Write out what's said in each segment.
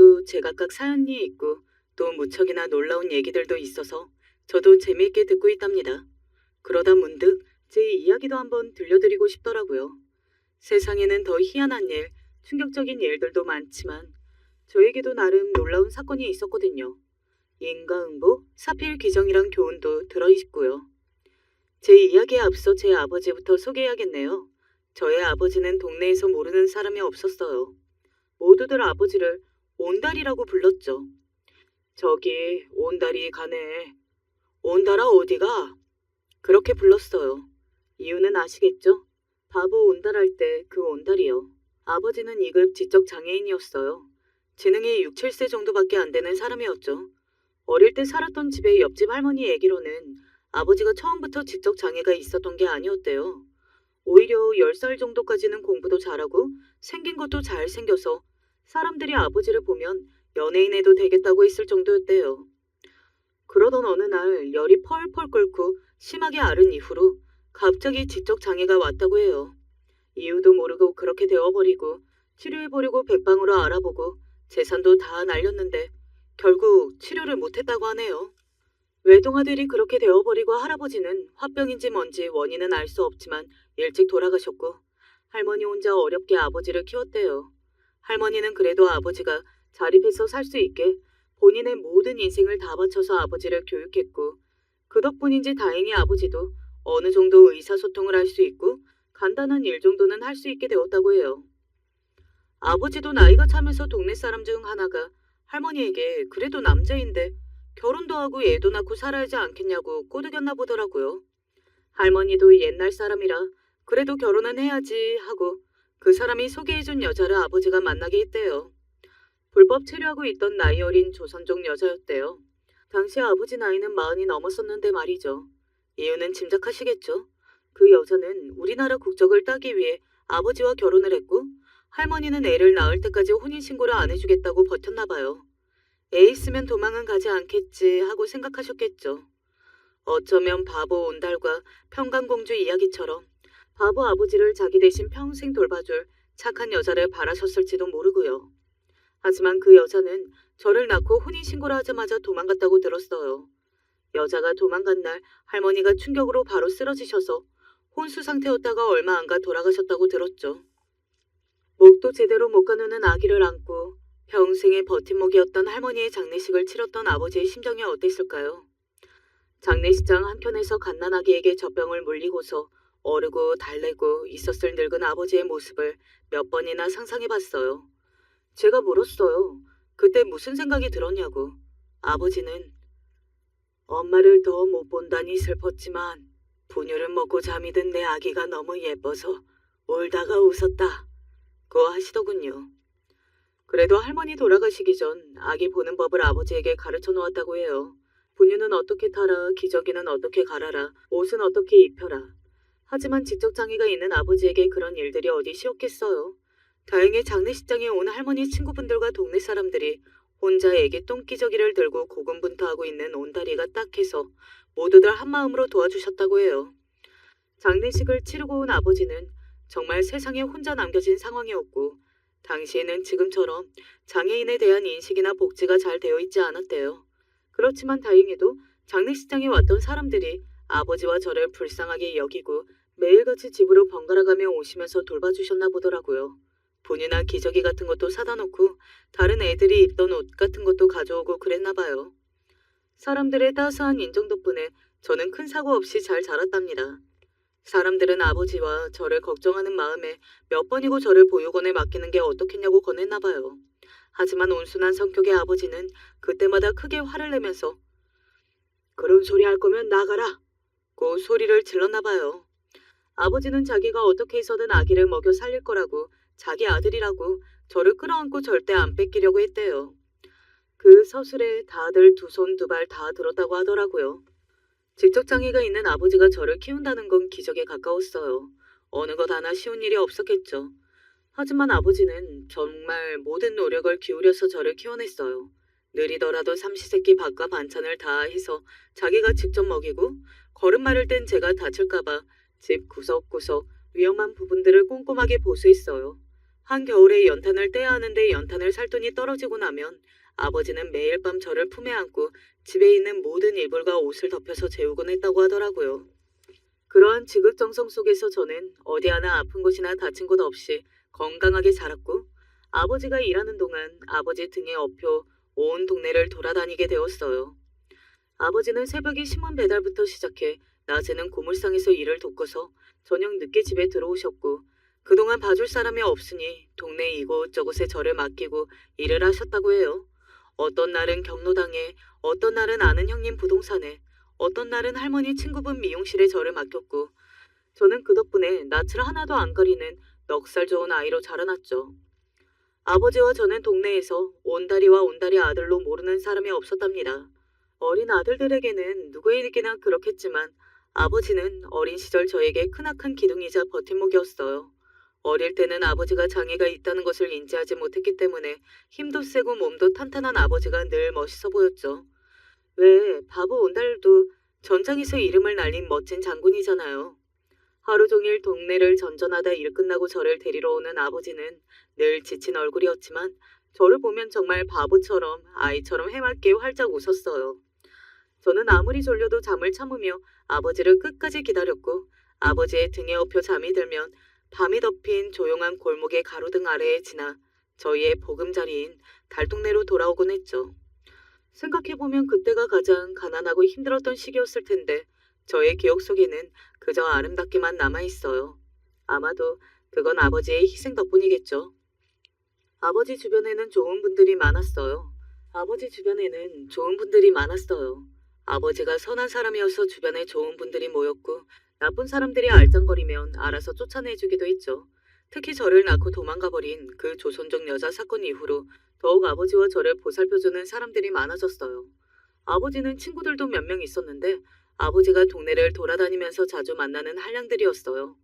모두 제각각 사연이 있고 또 무척이나 놀라운 얘기들도 있어서 저도 재미있게 듣고 있답니다. 그러다 문득 제 이야기도 한번 들려드리고 싶더라고요. 세상에는 더 희한한 일, 충격적인 일들도 많지만 저에게도 나름 놀라운 사건이 있었거든요. 인과응보, 사필귀정이란 교훈도 들어있고요. 제 이야기에 앞서 제 아버지부터 소개해야겠네요. 저의 아버지는 동네에서 모르는 사람이 없었어요. 모두들 아버지를 온달이라고 불렀죠. 저기 온달이 가네. 온달아 어디가? 그렇게 불렀어요. 이유는 아시겠죠? 바보 온달할 때 그 온달이요. 아버지는 2급 지적 장애인이었어요. 지능이 6, 7세 정도밖에 안 되는 사람이었죠. 어릴 때 살았던 집의 옆집 할머니 얘기로는 아버지가 처음부터 지적 장애가 있었던 게 아니었대요. 오히려 10살 정도까지는 공부도 잘하고 생긴 것도 잘생겨서 사람들이 아버지를 보면 연예인해도 되겠다고 했을 정도였대요. 그러던 어느 날 열이 펄펄 끓고 심하게 앓은 이후로 갑자기 지적 장애가 왔다고 해요. 이유도 모르고 그렇게 되어버리고 치료해보려고 백방으로 알아보고 재산도 다 날렸는데 결국 치료를 못했다고 하네요. 외동아들이 그렇게 되어버리고 할아버지는 화병인지 뭔지 원인은 알 수 없지만 일찍 돌아가셨고 할머니 혼자 어렵게 아버지를 키웠대요. 할머니는 그래도 아버지가 자립해서 살 수 있게 본인의 모든 인생을 다 바쳐서 아버지를 교육했고 그 덕분인지 다행히 아버지도 어느 정도 의사소통을 할 수 있고 간단한 일 정도는 할 수 있게 되었다고 해요. 아버지도 나이가 차면서 동네 사람 중 하나가 할머니에게 그래도 남자인데 결혼도 하고 애도 낳고 살아야지 않겠냐고 꼬드겼나 보더라고요. 할머니도 옛날 사람이라 그래도 결혼은 해야지 하고 그 사람이 소개해준 여자를 아버지가 만나게 했대요. 불법 체류하고 있던 나이 어린 조선족 여자였대요. 당시 아버지 나이는 40이 넘었었는데 말이죠. 이유는 짐작하시겠죠? 그 여자는 우리나라 국적을 따기 위해 아버지와 결혼을 했고 할머니는 애를 낳을 때까지 혼인신고를 안 해주겠다고 버텼나 봐요. 애 있으면 도망은 가지 않겠지 하고 생각하셨겠죠. 어쩌면 바보 온달과 평강공주 이야기처럼 바보 아버지를 자기 대신 평생 돌봐줄 착한 여자를 바라셨을지도 모르고요. 하지만 그 여자는 저를 낳고 혼인신고를 하자마자 도망갔다고 들었어요. 여자가 도망간 날 할머니가 충격으로 바로 쓰러지셔서 혼수 상태였다가 얼마 안 가 돌아가셨다고 들었죠. 목도 제대로 못 가누는 아기를 안고 평생의 버팀목이었던 할머니의 장례식을 치렀던 아버지의 심정이 어땠을까요? 장례식장 한켠에서 갓난아기에게 젖병을 물리고서 어르고 달래고 있었을 늙은 아버지의 모습을 몇 번이나 상상해봤어요. 제가 물었어요. 그때 무슨 생각이 들었냐고. 아버지는 엄마를 더 못 본다니 슬펐지만 분유를 먹고 잠이 든 내 아기가 너무 예뻐서 울다가 웃었다. 고 하시더군요. 그래도 할머니 돌아가시기 전 아기 보는 법을 아버지에게 가르쳐 놓았다고 해요. 분유는 어떻게 타라, 기저귀는 어떻게 갈아라, 옷은 어떻게 입혀라. 하지만 지적장애가 있는 아버지에게 그런 일들이 어디 쉬웠겠어요. 다행히 장례식장에 온 할머니 친구분들과 동네 사람들이 혼자 애기 똥기저귀를 들고 고군분투하고 있는 온다리가 딱해서 모두들 한마음으로 도와주셨다고 해요. 장례식을 치르고 온 아버지는 정말 세상에 혼자 남겨진 상황이었고 당시에는 지금처럼 장애인에 대한 인식이나 복지가 잘 되어 있지 않았대요. 그렇지만 다행히도 장례식장에 왔던 사람들이 아버지와 저를 불쌍하게 여기고 매일같이 집으로 번갈아가며 오시면서 돌봐주셨나 보더라고요. 분유나 기저귀 같은 것도 사다 놓고 다른 애들이 입던 옷 같은 것도 가져오고 그랬나 봐요. 사람들의 따스한 인정 덕분에 저는 큰 사고 없이 잘 자랐답니다. 사람들은 아버지와 저를 걱정하는 마음에 몇 번이고 저를 보육원에 맡기는 게 어떻겠냐고 권했나 봐요. 하지만 온순한 성격의 아버지는 그때마다 크게 화를 내면서 그런 소리 할 거면 나가라! 고 소리를 질렀나 봐요. 아버지는 자기가 어떻게 해서든 아기를 먹여 살릴 거라고 자기 아들이라고 저를 끌어안고 절대 안 뺏기려고 했대요. 그 서술에 다들 두 손 두 발 다 들었다고 하더라고요. 지적장애가 있는 아버지가 저를 키운다는 건 기적에 가까웠어요. 어느 것 하나 쉬운 일이 없었겠죠. 하지만 아버지는 정말 모든 노력을 기울여서 저를 키워냈어요. 느리더라도 삼시세끼 밥과 반찬을 다 해서 자기가 직접 먹이고 걸음마를 땐 제가 다칠까봐 집 구석구석 위험한 부분들을 꼼꼼하게 보수했어요. 한겨울에 연탄을 떼야 하는데 연탄을 살 돈이 떨어지고 나면 아버지는 매일 밤 저를 품에 안고 집에 있는 모든 이불과 옷을 덮여서 재우곤 했다고 하더라고요. 그러한 지극정성 속에서 저는 어디 하나 아픈 곳이나 다친 곳 없이 건강하게 자랐고 아버지가 일하는 동안 아버지 등에 업혀 온 동네를 돌아다니게 되었어요. 아버지는 새벽에 신문 배달부터 시작해 낮에는 고물상에서 일을 돕고서 저녁 늦게 집에 들어오셨고 그동안 봐줄 사람이 없으니 동네 이곳저곳에 저를 맡기고 일을 하셨다고 해요. 어떤 날은 경로당에, 어떤 날은 아는 형님 부동산에, 어떤 날은 할머니 친구분 미용실에 저를 맡겼고 저는 그 덕분에 낯을 하나도 안 가리는 넉살 좋은 아이로 자라났죠. 아버지와 저는 동네에서 온다리와 온다리 아들로 모르는 사람이 없었답니다. 어린 아들들에게는 누구에게나 그렇겠지만 아버지는 어린 시절 저에게 크나큰 기둥이자 버팀목이었어요. 어릴 때는 아버지가 장애가 있다는 것을 인지하지 못했기 때문에 힘도 세고 몸도 탄탄한 아버지가 늘 멋있어 보였죠. 왜 바보 온달도 전장에서 이름을 날린 멋진 장군이잖아요. 하루 종일 동네를 전전하다 일 끝나고 저를 데리러 오는 아버지는 늘 지친 얼굴이었지만 저를 보면 정말 바보처럼 아이처럼 해맑게 활짝 웃었어요. 저는 아무리 졸려도 잠을 참으며 아버지를 끝까지 기다렸고 아버지의 등에 업혀 잠이 들면 밤이 덮인 조용한 골목의 가로등 아래에 지나 저희의 보금자리인 달동네로 돌아오곤 했죠. 생각해보면 그때가 가장 가난하고 힘들었던 시기였을 텐데 저의 기억 속에는 그저 아름답게만 남아있어요. 아마도 그건 아버지의 희생 덕분이겠죠. 아버지 주변에는 좋은 분들이 많았어요. 아버지가 선한 사람이어서 주변에 좋은 분들이 모였고 나쁜 사람들이 알짱거리면 알아서 쫓아내주기도 했죠. 특히 저를 낳고 도망가버린 그 조선족 여자 사건 이후로 더욱 아버지와 저를 보살펴주는 사람들이 많아졌어요. 아버지는 친구들도 몇 명 있었는데 아버지가 동네를 돌아다니면서 자주 만나는 한량들이었어요.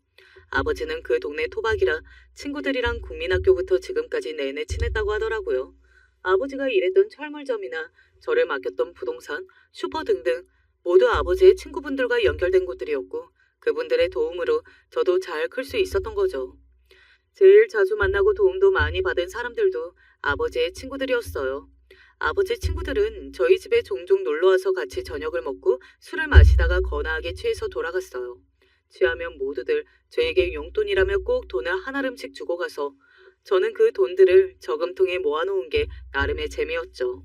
아버지는 그 동네 토박이라 친구들이랑 국민학교부터 지금까지 내내 친했다고 하더라고요. 아버지가 일했던 철물점이나 저를 맡겼던 부동산, 슈퍼 등등 모두 아버지의 친구분들과 연결된 곳들이었고 그분들의 도움으로 저도 잘 클 수 있었던 거죠. 제일 자주 만나고 도움도 많이 받은 사람들도 아버지의 친구들이었어요. 아버지 친구들은 저희 집에 종종 놀러와서 같이 저녁을 먹고 술을 마시다가 거나하게 취해서 돌아갔어요. 취하면 모두들 저에게 용돈이라며 꼭 돈을 한 알음씩 주고 가서 저는 그 돈들을 저금통에 모아놓은 게 나름의 재미였죠.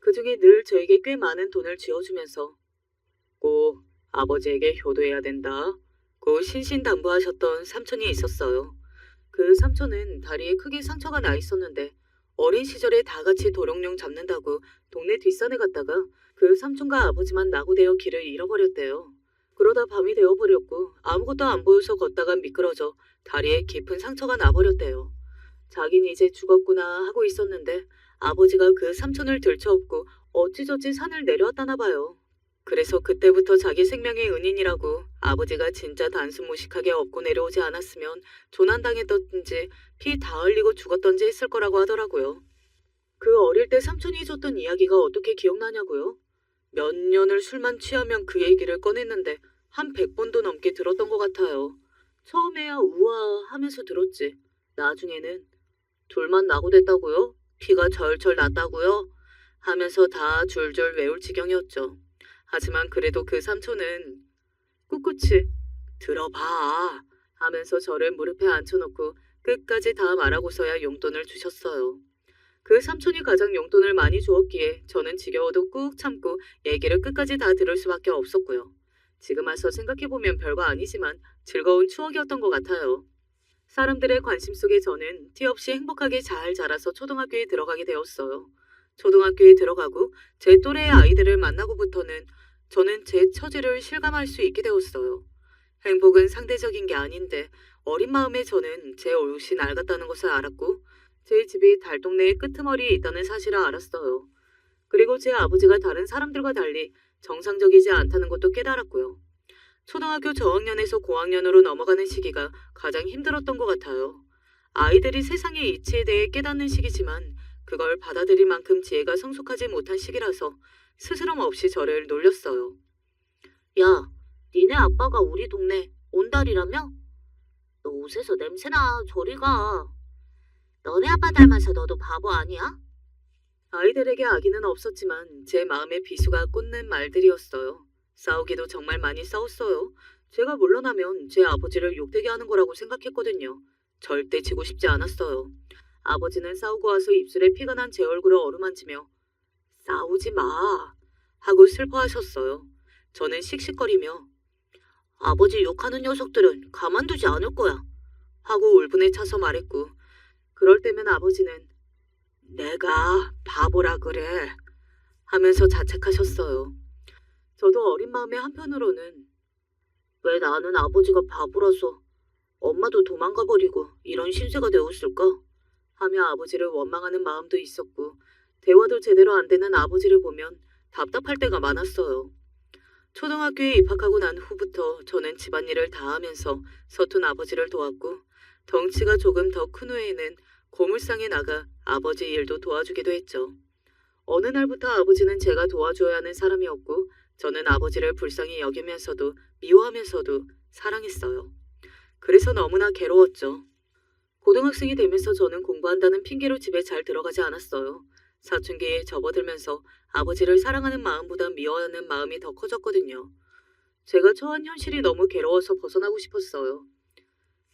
그중에 늘 저에게 꽤 많은 돈을 쥐어주면서 꼭 아버지에게 효도해야 된다. 고 신신당부하셨던 삼촌이 있었어요. 그 삼촌은 다리에 크게 상처가 나 있었는데 어린 시절에 다 같이 도롱뇽 잡는다고 동네 뒷산에 갔다가 그 삼촌과 아버지만 낙오되어 길을 잃어버렸대요. 그러다 밤이 되어버렸고 아무것도 안 보여서 걷다가 미끄러져 다리에 깊은 상처가 나버렸대요. 자긴 이제 죽었구나 하고 있었는데 아버지가 그 삼촌을 들쳐업고 어찌저찌 산을 내려왔다나 봐요. 그래서 그때부터 자기 생명의 은인이라고 아버지가 진짜 단순무식하게 업고 내려오지 않았으면 조난당했던지 피 다 흘리고 죽었던지 했을 거라고 하더라고요. 그 어릴 때 삼촌이 해줬던 이야기가 어떻게 기억나냐고요? 몇 년을 술만 취하면 그 얘기를 꺼냈는데 한 100번도 넘게 들었던 것 같아요. 처음에야 우와 하면서 들었지. 나중에는 둘만 낙오됐다고요? 피가 절절 났다고요? 하면서 다 줄줄 외울 지경이었죠. 하지만 그래도 그 삼촌은 꿋꿋이 들어봐 하면서 저를 무릎에 앉혀놓고 끝까지 다 말하고서야 용돈을 주셨어요. 그 삼촌이 가장 용돈을 많이 주었기에 저는 지겨워도 꾹 참고 얘기를 끝까지 다 들을 수밖에 없었고요. 지금 와서 생각해보면 별거 아니지만 즐거운 추억이었던 것 같아요. 사람들의 관심 속에 저는 티 없이 행복하게 잘 자라서 초등학교에 들어가게 되었어요. 초등학교에 들어가고 제 또래의 아이들을 만나고부터는 저는 제 처지를 실감할 수 있게 되었어요. 행복은 상대적인 게 아닌데 어린 마음에 저는 제 옷이 낡았다는 것을 알았고 제 집이 달동네의 끄트머리에 있다는 사실을 알았어요. 그리고 제 아버지가 다른 사람들과 달리 정상적이지 않다는 것도 깨달았고요. 초등학교 저학년에서 고학년으로 넘어가는 시기가 가장 힘들었던 것 같아요. 아이들이 세상의 이치에 대해 깨닫는 시기지만 그걸 받아들일 만큼 지혜가 성숙하지 못한 시기라서 스스럼 없이 저를 놀렸어요. 야, 니네 아빠가 우리 동네 온달이라며? 너 옷에서 냄새나, 저리 가. 너네 아빠 닮아서 너도 바보 아니야? 아이들에게 아기는 없었지만 제 마음의 비수가 꽂는 말들이었어요. 싸우기도 정말 많이 싸웠어요. 제가 물러나면 제 아버지를 욕되게 하는 거라고 생각했거든요. 절대 지고 싶지 않았어요. 아버지는 싸우고 와서 입술에 피가 난 제 얼굴을 어루만지며 싸우지 마 하고 슬퍼하셨어요. 저는 씩씩거리며 아버지 욕하는 녀석들은 가만두지 않을 거야. 하고 울분에 차서 말했고, 그럴 때면 아버지는 내가 바보라 그래 하면서 자책하셨어요. 저도 어린 마음에 한편으로는 왜 나는 아버지가 바보라서 엄마도 도망가 버리고 이런 신세가 되었을까? 하며 아버지를 원망하는 마음도 있었고, 대화도 제대로 안 되는 아버지를 보면 답답할 때가 많았어요. 초등학교에 입학하고 난 후부터 저는 집안일을 다 하면서 서툰 아버지를 도왔고, 덩치가 조금 더 큰 후에는 고물상에 나가 아버지 일도 도와주기도 했죠. 어느 날부터 아버지는 제가 도와줘야 하는 사람이었고, 저는 아버지를 불쌍히 여기면서도 미워하면서도 사랑했어요. 그래서 너무나 괴로웠죠. 고등학생이 되면서 저는 공부한다는 핑계로 집에 잘 들어가지 않았어요. 사춘기에 접어들면서 아버지를 사랑하는 마음보다 미워하는 마음이 더 커졌거든요. 제가 처한 현실이 너무 괴로워서 벗어나고 싶었어요.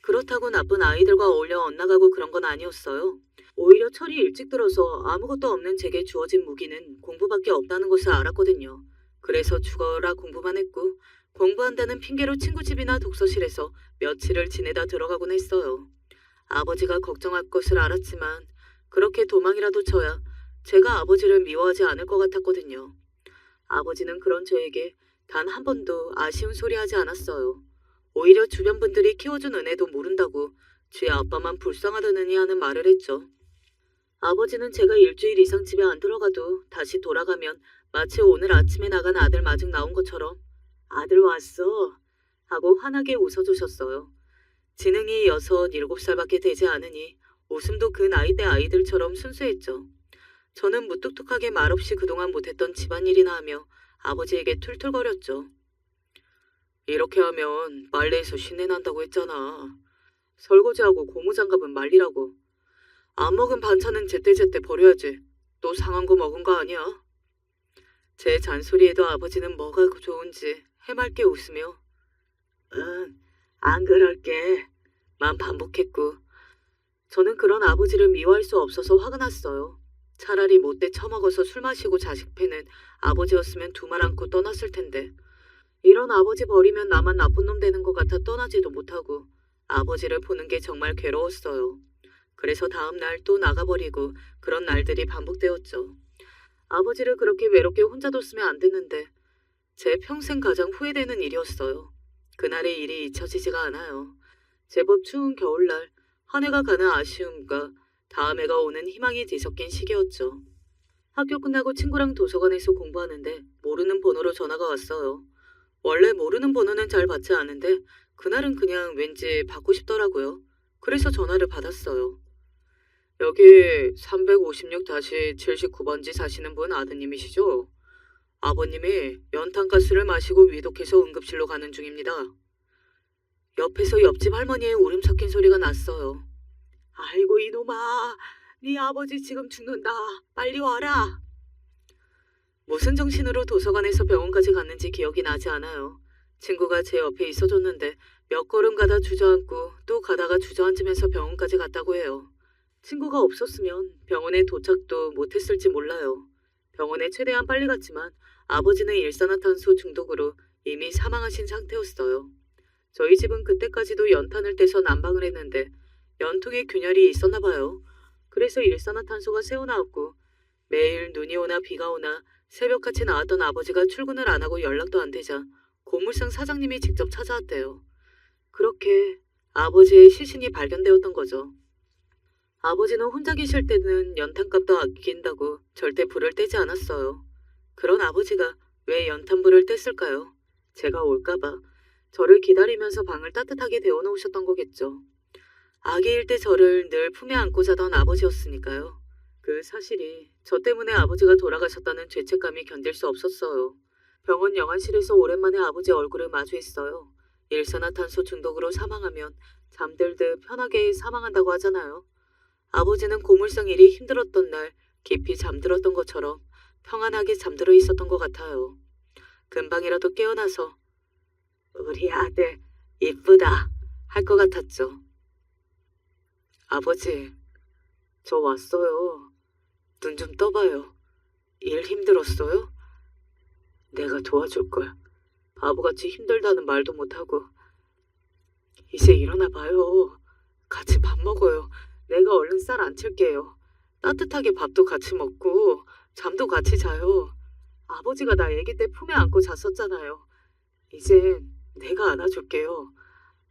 그렇다고 나쁜 아이들과 어울려 엇나가고 그런 건 아니었어요. 오히려 철이 일찍 들어서 아무것도 없는 제게 주어진 무기는 공부밖에 없다는 것을 알았거든요. 그래서 죽어라 공부만 했고, 공부한다는 핑계로 친구 집이나 독서실에서 며칠을 지내다 들어가곤 했어요. 아버지가 걱정할 것을 알았지만 그렇게 도망이라도 쳐야 제가 아버지를 미워하지 않을 것 같았거든요. 아버지는 그런 저에게 단 한 번도 아쉬운 소리 하지 않았어요. 오히려 주변 분들이 키워준 은혜도 모른다고 쥐 아빠만 불쌍하다느니 하는 말을 했죠. 아버지는 제가 일주일 이상 집에 안 들어가도 다시 돌아가면 마치 오늘 아침에 나간 아들 마중 나온 것처럼 아들 왔어 하고 환하게 웃어주셨어요. 지능이 6, 7살밖에 되지 않으니 웃음도 그 나이대 아이들처럼 순수했죠. 저는 무뚝뚝하게 말없이 그동안 못했던 집안일이나 하며 아버지에게 툴툴거렸죠. 이렇게 하면 빨래에서 신내 난다고 했잖아. 설거지하고 고무장갑은 말리라고. 안 먹은 반찬은 제때제때 버려야지. 또 상한 거 먹은 거 아니야? 제 잔소리에도 아버지는 뭐가 좋은지 해맑게 웃으며 응, 안 그럴게 만 반복했고, 저는 그런 아버지를 미워할 수 없어서 화가 났어요. 차라리 못돼 처먹어서 술 마시고 자식 패는 아버지였으면 두 말 않고 떠났을 텐데, 이런 아버지 버리면 나만 나쁜 놈 되는 것 같아 떠나지도 못하고 아버지를 보는 게 정말 괴로웠어요. 그래서 다음 날 또 나가버리고 그런 날들이 반복되었죠. 아버지를 그렇게 외롭게 혼자 뒀으면 안 됐는데 제 평생 가장 후회되는 일이었어요. 그날의 일이 잊혀지지가 않아요. 제법 추운 겨울날 한 해가 가는 아쉬움과 다음 해가 오는 희망이 뒤섞인 시기였죠. 학교 끝나고 친구랑 도서관에서 공부하는데 모르는 번호로 전화가 왔어요. 원래 모르는 번호는 잘 받지 않는데 그날은 그냥 왠지 받고 싶더라고요. 그래서 전화를 받았어요. 여기 356-79번지 사시는 분 아드님이시죠? 아버님이 연탄가스를 마시고 위독해서 응급실로 가는 중입니다. 옆에서 옆집 할머니의 울음 섞인 소리가 났어요. 아이고 이놈아, 네 아버지 지금 죽는다. 빨리 와라. 무슨 정신으로 도서관에서 병원까지 갔는지 기억이 나지 않아요. 친구가 제 옆에 있어줬는데 몇 걸음 가다 주저앉고 또 가다가 주저앉으면서 병원까지 갔다고 해요. 친구가 없었으면 병원에 도착도 못했을지 몰라요. 병원에 최대한 빨리 갔지만 아버지는 일산화탄소 중독으로 이미 사망하신 상태였어요. 저희 집은 그때까지도 연탄을 떼서 난방을 했는데 연통에 균열이 있었나 봐요. 그래서 일산화탄소가 새어나왔고 매일 눈이 오나 비가 오나 새벽같이 나왔던 아버지가 출근을 안 하고 연락도 안 되자 고물상 사장님이 직접 찾아왔대요. 그렇게 아버지의 시신이 발견되었던 거죠. 아버지는 혼자 계실 때는 연탄값도 아낀다고 절대 불을 떼지 않았어요. 그런 아버지가 왜 연탄불을 뗐을까요? 제가 올까봐 저를 기다리면서 방을 따뜻하게 데워놓으셨던 거겠죠. 아기일 때 저를 늘 품에 안고 자던 아버지였으니까요. 그 사실이 저 때문에 아버지가 돌아가셨다는 죄책감이 견딜 수 없었어요. 병원 영안실에서 오랜만에 아버지 얼굴을 마주했어요. 일산화탄소 중독으로 사망하면 잠들듯 편하게 사망한다고 하잖아요. 아버지는 고물상 일이 힘들었던 날 깊이 잠들었던 것처럼 평안하게 잠들어 있었던 것 같아요. 금방이라도 깨어나서 우리 아들 이쁘다 할 것 같았죠. 아버지, 저 왔어요. 눈 좀 떠봐요. 일 힘들었어요? 내가 도와줄걸. 바보같이 힘들다는 말도 못하고. 이제 일어나 봐요. 같이 밥 먹어요. 내가 얼른 쌀 안 칠게요. 따뜻하게 밥도 같이 먹고 잠도 같이 자요. 아버지가 나 아기 때 품에 안고 잤었잖아요. 이젠 내가 안아줄게요.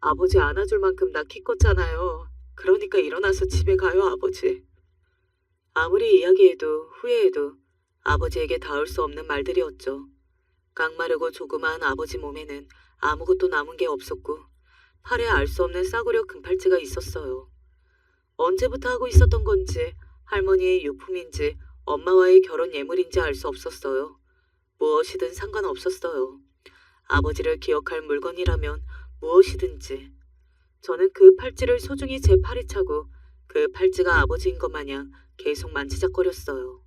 아버지 안아줄 만큼 나 키 컸잖아요. 그러니까 일어나서 집에 가요, 아버지. 아무리 이야기해도 후회해도 아버지에게 닿을 수 없는 말들이었죠. 깡마르고 조그마한 아버지 몸에는 아무것도 남은 게 없었고 팔에 알 수 없는 싸구려 금팔찌가 있었어요. 언제부터 하고 있었던 건지 할머니의 유품인지 엄마와의 결혼 예물인지 알 수 없었어요. 무엇이든 상관없었어요. 아버지를 기억할 물건이라면 무엇이든지. 저는 그 팔찌를 소중히 제 팔에 차고 그 팔찌가 아버지인 것 마냥 계속 만지작거렸어요.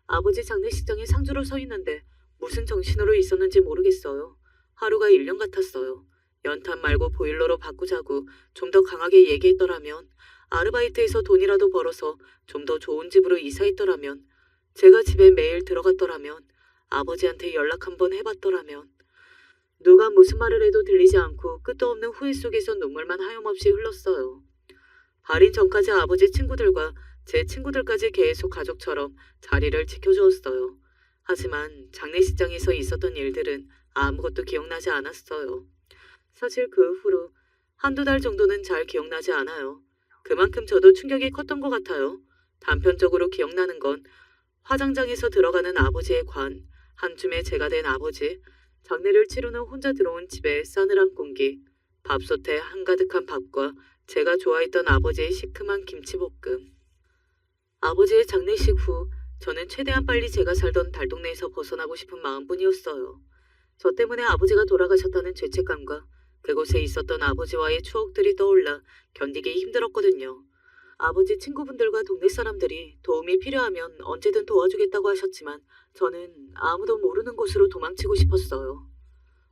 아버지 장례식장에 상주로 서 있는데 무슨 정신으로 있었는지 모르겠어요. 하루가 1년 같았어요. 연탄 말고 보일러로 바꾸자고 좀 더 강하게 얘기했더라면, 아르바이트해서 돈이라도 벌어서 좀 더 좋은 집으로 이사했더라면, 제가 집에 매일 들어갔더라면, 아버지한테 연락 한번 해봤더라면. 누가 무슨 말을 해도 들리지 않고 끝도 없는 후회 속에서 눈물만 하염없이 흘렀어요. 발인 전까지 아버지 친구들과 제 친구들까지 계속 가족처럼 자리를 지켜주었어요. 하지만 장례식장에서 있었던 일들은 아무것도 기억나지 않았어요. 사실 그 후로 한두 달 정도는 잘 기억나지 않아요. 그만큼 저도 충격이 컸던 것 같아요. 단편적으로 기억나는 건 화장장에서 들어가는 아버지의 관, 한줌에 제가 된 아버지, 장례를 치른 후 혼자 들어온 집에 싸늘한 공기, 밥솥에 한가득한 밥과 제가 좋아했던 아버지의 시큼한 김치볶음. 아버지의 장례식 후 저는 최대한 빨리 제가 살던 달동네에서 벗어나고 싶은 마음뿐이었어요. 저 때문에 아버지가 돌아가셨다는 죄책감과 그곳에 있었던 아버지와의 추억들이 떠올라 견디기 힘들었거든요. 아버지 친구분들과 동네 사람들이 도움이 필요하면 언제든 도와주겠다고 하셨지만 저는 아무도 모르는 곳으로 도망치고 싶었어요.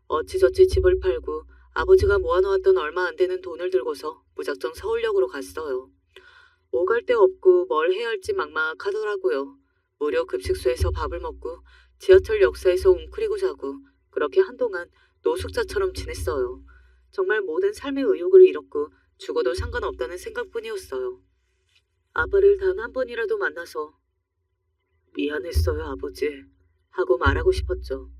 어찌저찌 집을 팔고 아버지가 모아놓았던 얼마 안 되는 돈을 들고서 무작정 서울역으로 갔어요. 오갈 데 없고 뭘 해야 할지 막막하더라고요. 무료 급식소에서 밥을 먹고 지하철 역사에서 웅크리고 자고 그렇게 한동안 노숙자처럼 지냈어요. 정말 모든 삶의 의욕을 잃었고 죽어도 상관없다는 생각뿐이었어요. 아빠를 단 한 번이라도 만나서 미안했어요, 아버지 하고 말하고 싶었죠.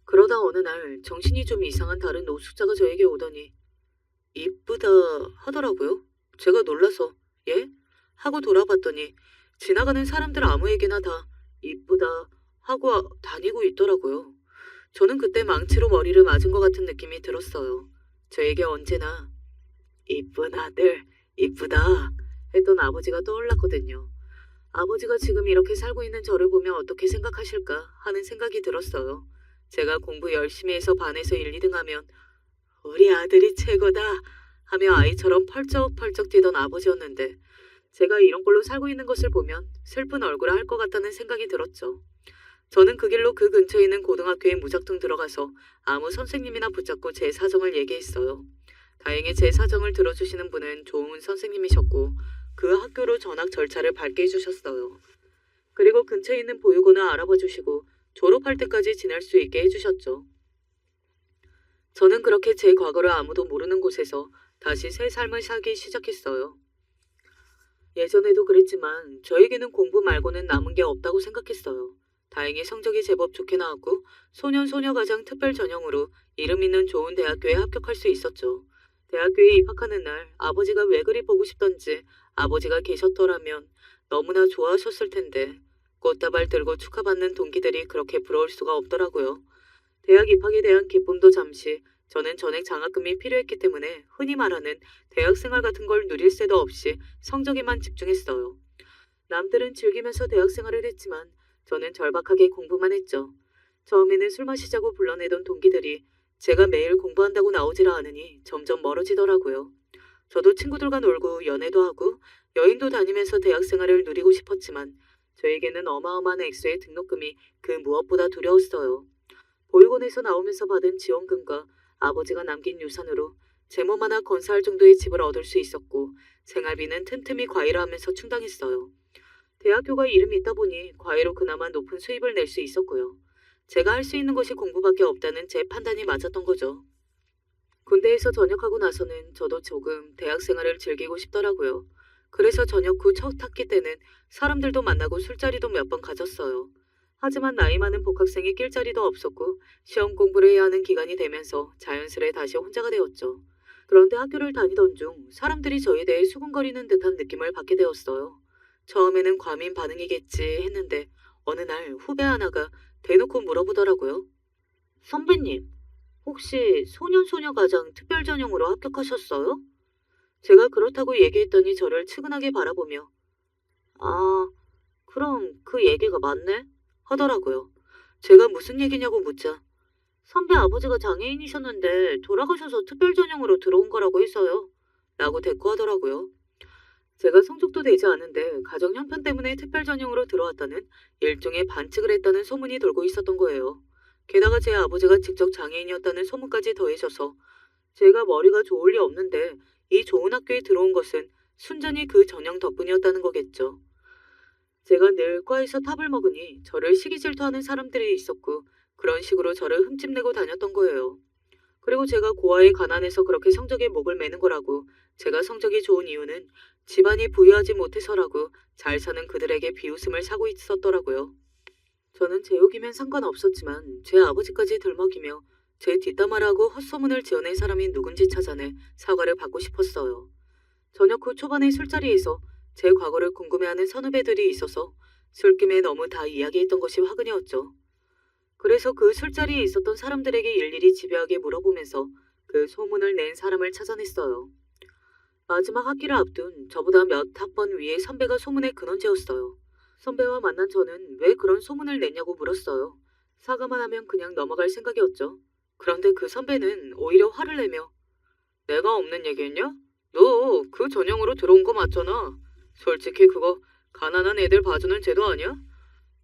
그러다 어느 날 정신이 좀 이상한 다른 노숙자가 저에게 오더니 이쁘다 하더라고요. 제가 놀라서 예? 하고 돌아봤더니 지나가는 사람들 아무에게나 다 이쁘다 하고 다니고 있더라고요. 저는 그때 망치로 머리를 맞은 것 같은 느낌이 들었어요. 저에게 언제나 이쁜 아들, 이쁘다 했던 아버지가 떠올랐거든요. 아버지가 지금 이렇게 살고 있는 저를 보면 어떻게 생각하실까 하는 생각이 들었어요. 제가 공부 열심히 해서 반에서 1, 2등 하면 우리 아들이 최고다 하며 아이처럼 펄쩍펄쩍 뛰던 아버지였는데 제가 이런 꼴로 살고 있는 것을 보면 슬픈 얼굴을 할 것 같다는 생각이 들었죠. 저는 그 길로 그 근처에 있는 고등학교에 무작정 들어가서 아무 선생님이나 붙잡고 제 사정을 얘기했어요. 다행히 제 사정을 들어주시는 분은 좋은 선생님이셨고 그 학교로 전학 절차를 밟게 해주셨어요. 그리고 근처에 있는 보육원을 알아봐 주시고 졸업할 때까지 지낼 수 있게 해주셨죠. 저는 그렇게 제 과거를 아무도 모르는 곳에서 다시 새 삶을 살기 시작했어요. 예전에도 그랬지만 저에게는 공부 말고는 남은 게 없다고 생각했어요. 다행히 성적이 제법 좋게 나왔고 소년 소녀가장 특별 전형으로 이름 있는 좋은 대학교에 합격할 수 있었죠. 대학교에 입학하는 날 아버지가 왜 그리 보고 싶던지 아버지가 계셨더라면 너무나 좋아하셨을 텐데 꽃다발 들고 축하받는 동기들이 그렇게 부러울 수가 없더라고요. 대학 입학에 대한 기쁨도 잠시, 저는 전액 장학금이 필요했기 때문에 흔히 말하는 대학생활 같은 걸 누릴 새도 없이 성적에만 집중했어요. 남들은 즐기면서 대학생활을 했지만 저는 절박하게 공부만 했죠. 처음에는 술 마시자고 불러내던 동기들이 제가 매일 공부한다고 나오지라 않으니 점점 멀어지더라고요. 저도 친구들과 놀고 연애도 하고 여행도 다니면서 대학 생활을 누리고 싶었지만 저에게는 어마어마한 액수의 등록금이 그 무엇보다 두려웠어요. 보육원에서 나오면서 받은 지원금과 아버지가 남긴 유산으로 제 몸 하나 건사할 정도의 집을 얻을 수 있었고 생활비는 틈틈이 과외를 하면서 충당했어요. 대학교가 이름이 있다 보니 과외로 그나마 높은 수입을 낼 수 있었고요. 제가 할 수 있는 것이 공부밖에 없다는 제 판단이 맞았던 거죠. 군대에서 전역하고 나서는 저도 조금 대학 생활을 즐기고 싶더라고요. 그래서 전역 후 첫 학기 때는 사람들도 만나고 술자리도 몇 번 가졌어요. 하지만 나이 많은 복학생이 낄 자리도 없었고 시험 공부를 해야 하는 기간이 되면서 자연스레 다시 혼자가 되었죠. 그런데 학교를 다니던 중 사람들이 저에 대해 수군거리는 듯한 느낌을 받게 되었어요. 처음에는 과민 반응이겠지 했는데 어느 날 후배 하나가 대놓고 물어보더라고요. 선배님, 혹시 소년소녀가장 특별전형으로 합격하셨어요? 제가 그렇다고 얘기했더니 저를 측은하게 바라보며 아, 그럼 그 얘기가 맞네? 하더라고요. 제가 무슨 얘기냐고 묻자 선배 아버지가 장애인이셨는데 돌아가셔서 특별전형으로 들어온 거라고 해서요. 라고 대꾸하더라고요. 제가 성적도 되지 않은데 가정 형편 때문에 특별전형으로 들어왔다는 일종의 반칙을 했다는 소문이 돌고 있었던 거예요. 게다가 제 아버지가 직접 장애인이었다는 소문까지 더해져서 제가 머리가 좋을 리 없는데 이 좋은 학교에 들어온 것은 순전히 그 전형 덕분이었다는 거겠죠. 제가 늘 과에서 탑을 먹으니 저를 시기 질투하는 사람들이 있었고 그런 식으로 저를 흠집내고 다녔던 거예요. 그리고 제가 고아에 가난해서 그렇게 성적에 목을 매는 거라고 제가 성적이 좋은 이유는 집안이 부유하지 못해서라고 잘 사는 그들에게 비웃음을 사고 있었더라고요. 저는 제욕이면 상관없었지만 제 아버지까지 들먹이며 제 뒷담화를 하고 헛소문을 지어낸 사람이 누군지 찾아내 사과를 받고 싶었어요. 저녁 후 초반의 술자리에서 제 과거를 궁금해하는 선후배들이 있어서 술김에 너무 다 이야기했던 것이 화근이었죠. 그래서 그 술자리에 있었던 사람들에게 일일이 집요하게 물어보면서 그 소문을 낸 사람을 찾아냈어요. 마지막 학기를 앞둔 저보다 몇 학번 위의 선배가 소문의 근원지였어요. 선배와 만난 저는 왜 그런 소문을 냈냐고 물었어요. 사과만 하면 그냥 넘어갈 생각이었죠. 그런데 그 선배는 오히려 화를 내며 내가 없는 얘기했냐? 너 그 전형으로 들어온 거 맞잖아. 솔직히 그거 가난한 애들 봐주는 제도 아니야?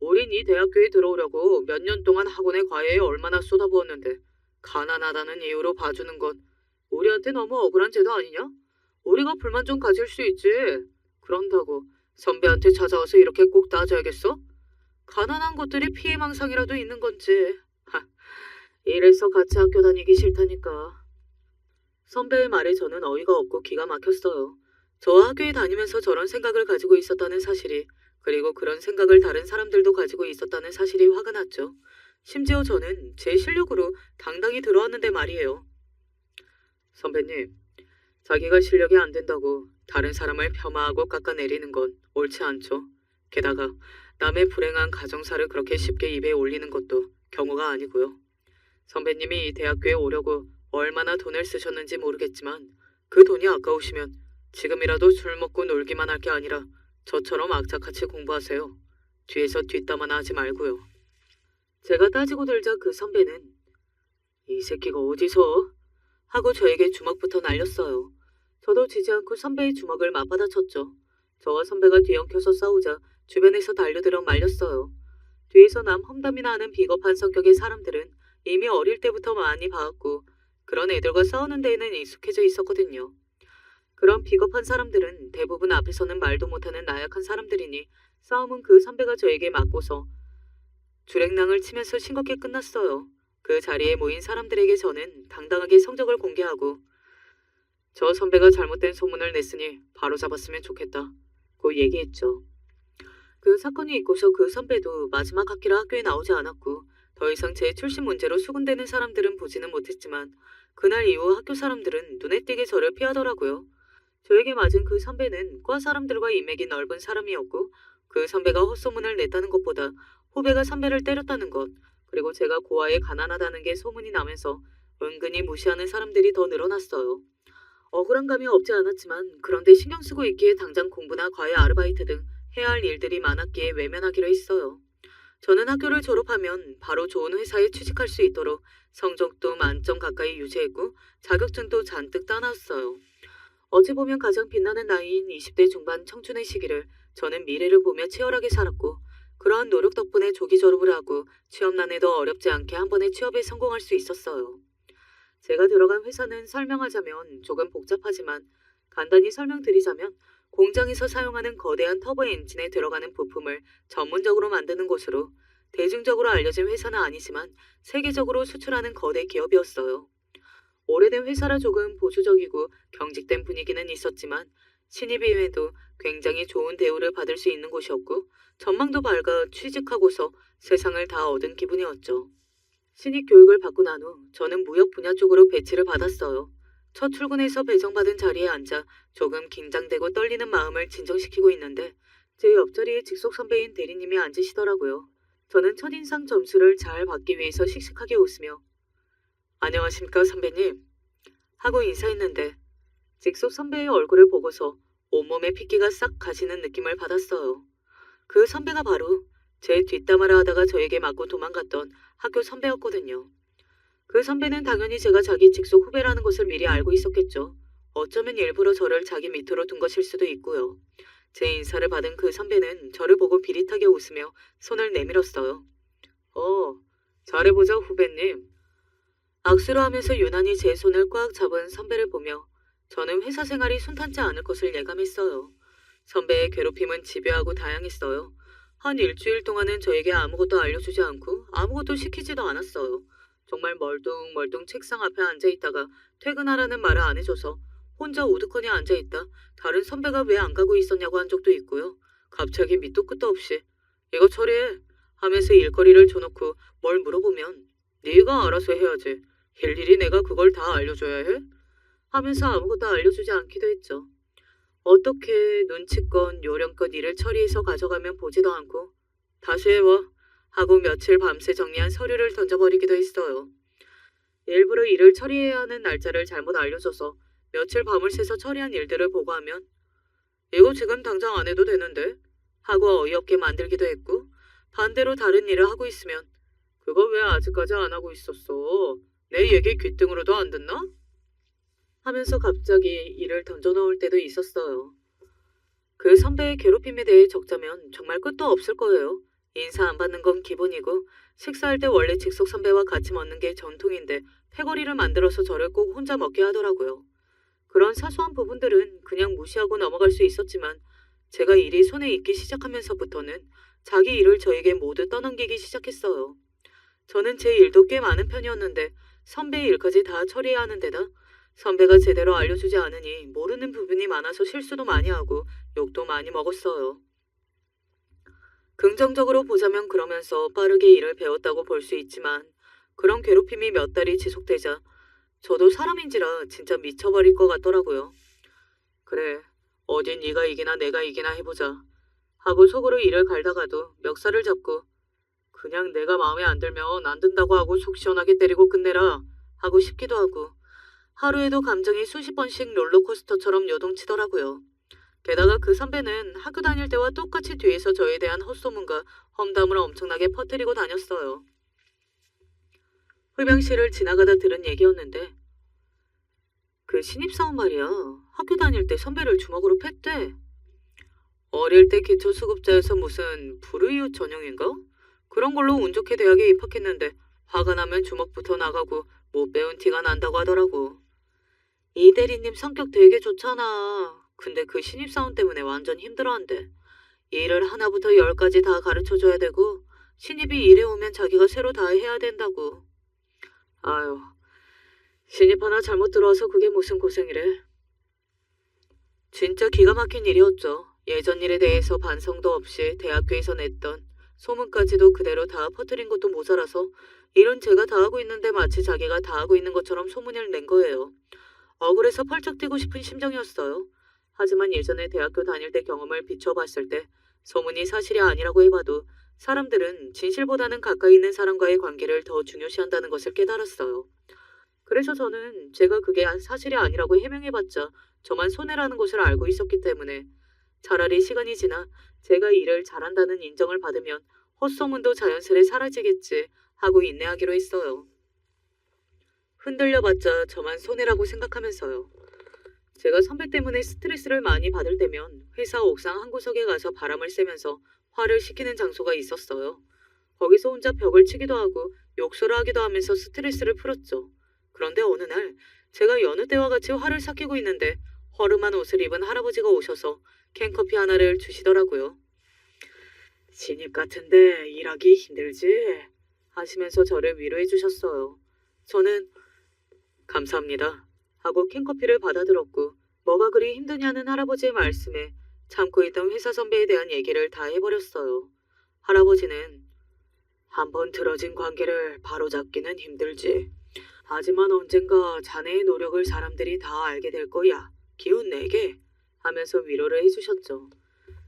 우린 이 대학교에 들어오려고 몇 년 동안 학원의 과외에 얼마나 쏟아부었는데 가난하다는 이유로 봐주는 건 우리한테 너무 억울한 제도 아니냐? 우리가 불만 좀 가질 수 있지. 그런다고 선배한테 찾아와서 이렇게 꼭 따져야겠어? 가난한 것들이 피해망상이라도 있는 건지. 하, 이래서 같이 학교 다니기 싫다니까. 선배의 말에 저는 어이가 없고 기가 막혔어요. 저와 학교에 다니면서 저런 생각을 가지고 있었다는 사실이 그리고 그런 생각을 다른 사람들도 가지고 있었다는 사실이 화가 났죠. 심지어 저는 제 실력으로 당당히 들어왔는데 말이에요. 선배님, 자기가 실력이 안 된다고 다른 사람을 폄하하고 깎아내리는 건 옳지 않죠. 게다가 남의 불행한 가정사를 그렇게 쉽게 입에 올리는 것도 경우가 아니고요. 선배님이 이 대학교에 오려고 얼마나 돈을 쓰셨는지 모르겠지만 그 돈이 아까우시면 지금이라도 술 먹고 놀기만 할 게 아니라 저처럼 악착같이 공부하세요. 뒤에서 뒷담화나 하지 말고요. 제가 따지고 들자 그 선배는 이 새끼가 어디서? 하고 저에게 주먹부터 날렸어요. 저도 지지 않고 선배의 주먹을 맞받아쳤죠. 저와 선배가 뒤엉켜서 싸우자 주변에서 달려들어 말렸어요. 뒤에서 남 험담이나 하는 비겁한 성격의 사람들은 이미 어릴 때부터 많이 봐왔고 그런 애들과 싸우는 데에는 익숙해져 있었거든요. 그런 비겁한 사람들은 대부분 앞에서는 말도 못하는 나약한 사람들이니 싸움은 그 선배가 저에게 맞고서 주랭랑을 치면서 싱겁게 끝났어요. 그 자리에 모인 사람들에게 저는 당당하게 성적을 공개하고 저 선배가 잘못된 소문을 냈으니 바로 잡았으면 좋겠다 고 얘기했죠. 그 사건이 있고서 그 선배도 마지막 학기라 학교에 나오지 않았고 더 이상 제 출신 문제로 수군대는 사람들은 보지는 못했지만 그날 이후 학교 사람들은 눈에 띄게 저를 피하더라고요. 저에게 맞은 그 선배는 과 사람들과 인맥이 넓은 사람이었고 그 선배가 헛소문을 냈다는 것보다 후배가 선배를 때렸다는 것 그리고 제가 고아에 가난하다는 게 소문이 나면서 은근히 무시하는 사람들이 더 늘어났어요. 억울한 감이 없지 않았지만 그런데 신경 쓰고 있기에 당장 공부나 과외 아르바이트 등 해야 할 일들이 많았기에 외면하기로 했어요. 저는 학교를 졸업하면 바로 좋은 회사에 취직할 수 있도록 성적도 만점 가까이 유지했고 자격증도 잔뜩 따놨어요. 어찌 보면 가장 빛나는 나이인 20대 중반 청춘의 시기를 저는 미래를 보며 치열하게 살았고 그러한 노력 덕분에 조기 졸업을 하고 취업난에도 어렵지 않게 한 번에 취업에 성공할 수 있었어요. 제가 들어간 회사는 설명하자면 조금 복잡하지만 간단히 설명드리자면 공장에서 사용하는 거대한 터보 엔진에 들어가는 부품을 전문적으로 만드는 곳으로 대중적으로 알려진 회사는 아니지만 세계적으로 수출하는 거대 기업이었어요. 오래된 회사라 조금 보수적이고 경직된 분위기는 있었지만 신입임에도 굉장히 좋은 대우를 받을 수 있는 곳이었고 전망도 밝아 취직하고서 세상을 다 얻은 기분이었죠. 신입 교육을 받고 난 후 저는 무역 분야 쪽으로 배치를 받았어요. 첫 출근해서 배정받은 자리에 앉아 조금 긴장되고 떨리는 마음을 진정시키고 있는데 제 옆자리에 직속 선배인 대리님이 앉으시더라고요. 저는 첫인상 점수를 잘 받기 위해서 씩씩하게 웃으며 안녕하십니까 선배님 하고 인사했는데 직속 선배의 얼굴을 보고서 온몸에 핏기가 싹 가시는 느낌을 받았어요. 그 선배가 바로 제 뒷담화를 하다가 저에게 맞고 도망갔던 학교 선배였거든요. 그 선배는 당연히 제가 자기 직속 후배라는 것을 미리 알고 있었겠죠. 어쩌면 일부러 저를 자기 밑으로 둔 것일 수도 있고요. 제 인사를 받은 그 선배는 저를 보고 비릿하게 웃으며 손을 내밀었어요. 잘해보자 후배님. 악수를 하면서 유난히 제 손을 꽉 잡은 선배를 보며 저는 회사 생활이 순탄치 않을 것을 예감했어요. 선배의 괴롭힘은 집요하고 다양했어요. 한 일주일 동안은 저에게 아무것도 알려주지 않고 아무것도 시키지도 않았어요. 정말 멀뚱멀뚱 책상 앞에 앉아있다가 퇴근하라는 말을 안 해줘서 혼자 우두커니 앉아있다 다른 선배가 왜 안 가고 있었냐고 한 적도 있고요. 갑자기 밑도 끝도 없이 이거 처리해 하면서 일거리를 줘놓고 뭘 물어보면 네가 알아서 해야지. 일일이 내가 그걸 다 알려줘야 해? 하면서 아무것도 알려주지 않기도 했죠. 어떻게 눈치껏 요령껏 일을 처리해서 가져가면 보지도 않고 다시 해와 하고 며칠 밤새 정리한 서류를 던져버리기도 했어요. 일부러 일을 처리해야 하는 날짜를 잘못 알려줘서 며칠 밤을 새서 처리한 일들을 보고하면 이거 지금 당장 안 해도 되는데 하고 어이없게 만들기도 했고 반대로 다른 일을 하고 있으면 그거 왜 아직까지 안 하고 있었어? 내 얘기 귀등으로도 안 듣나? 하면서 갑자기 일을 던져놓을 때도 있었어요. 그 선배의 괴롭힘에 대해 적자면 정말 끝도 없을 거예요. 인사 안 받는 건 기본이고 식사할 때 원래 직속 선배와 같이 먹는 게 전통인데 패거리를 만들어서 저를 꼭 혼자 먹게 하더라고요. 그런 사소한 부분들은 그냥 무시하고 넘어갈 수 있었지만 제가 일이 손에 익기 시작하면서부터는 자기 일을 저에게 모두 떠넘기기 시작했어요. 저는 제 일도 꽤 많은 편이었는데 선배의 일까지 다 처리해야 하는 데다 선배가 제대로 알려주지 않으니 모르는 부분이 많아서 실수도 많이 하고 욕도 많이 먹었어요. 긍정적으로 보자면 그러면서 빠르게 일을 배웠다고 볼 수 있지만 그런 괴롭힘이 몇 달이 지속되자 저도 사람인지라 진짜 미쳐버릴 것 같더라고요. 그래, 어디 네가 이기나 내가 이기나 해보자 하고 속으로 이를 갈다가도 멱살을 잡고 그냥 내가 마음에 안 들면 안 된다고 하고 속 시원하게 때리고 끝내라 하고 싶기도 하고 하루에도 감정이 수십 번씩 롤러코스터처럼 요동치더라고요. 게다가 그 선배는 학교 다닐 때와 똑같이 뒤에서 저에 대한 헛소문과 험담을 엄청나게 퍼뜨리고 다녔어요. 흡연실을 지나가다 들은 얘기였는데 그 신입사원 말이야. 학교 다닐 때 선배를 주먹으로 팼대. 어릴 때 기초수급자여서 무슨 불우이웃 전형인가? 그런 걸로 운 좋게 대학에 입학했는데 화가 나면 주먹부터 나가고 못 배운 티가 난다고 하더라고. 이 대리님 성격 되게 좋잖아. 근데 그 신입사원 때문에 완전 힘들어한대. 일을 하나부터 열까지 다 가르쳐줘야 되고 신입이 일해 오면 자기가 새로 다 해야 된다고. 아유, 신입 하나 잘못 들어와서 그게 무슨 고생이래. 진짜 기가 막힌 일이었죠. 예전 일에 대해서 반성도 없이 대학교에서 냈던 소문까지도 그대로 다 퍼뜨린 것도 모자라서 일은 제가 다 하고 있는데 마치 자기가 다 하고 있는 것처럼 소문을 낸 거예요. 억울해서 펄쩍 뛰고 싶은 심정이었어요. 하지만 예전에 대학교 다닐 때 경험을 비춰봤을 때 소문이 사실이 아니라고 해봐도 사람들은 진실보다는 가까이 있는 사람과의 관계를 더 중요시한다는 것을 깨달았어요. 그래서 저는 제가 그게 사실이 아니라고 해명해봤자 저만 손해라는 것을 알고 있었기 때문에 차라리 시간이 지나 제가 일을 잘한다는 인정을 받으면 헛소문도 자연스레 사라지겠지 하고 인내하기로 했어요. 흔들려봤자 저만 손해라고 생각하면서요. 제가 선배 때문에 스트레스를 많이 받을 때면 회사 옥상 한 구석에 가서 바람을 쐬면서 화를 식히는 장소가 있었어요. 거기서 혼자 벽을 치기도 하고 욕설을 하기도 하면서 스트레스를 풀었죠. 그런데 어느 날 제가 여느 때와 같이 화를 삭히고 있는데 허름한 옷을 입은 할아버지가 오셔서 캔커피 하나를 주시더라고요. 신입 같은데 일하기 힘들지? 하시면서 저를 위로해 주셨어요. 저는 감사합니다 하고 캔커피를 받아들었고 뭐가 그리 힘드냐는 할아버지의 말씀에 참고 있던 회사 선배에 대한 얘기를 다 해버렸어요. 할아버지는 한번 틀어진 관계를 바로잡기는 힘들지. 하지만 언젠가 자네의 노력을 사람들이 다 알게 될 거야. 기운 내게 하면서 위로를 해주셨죠.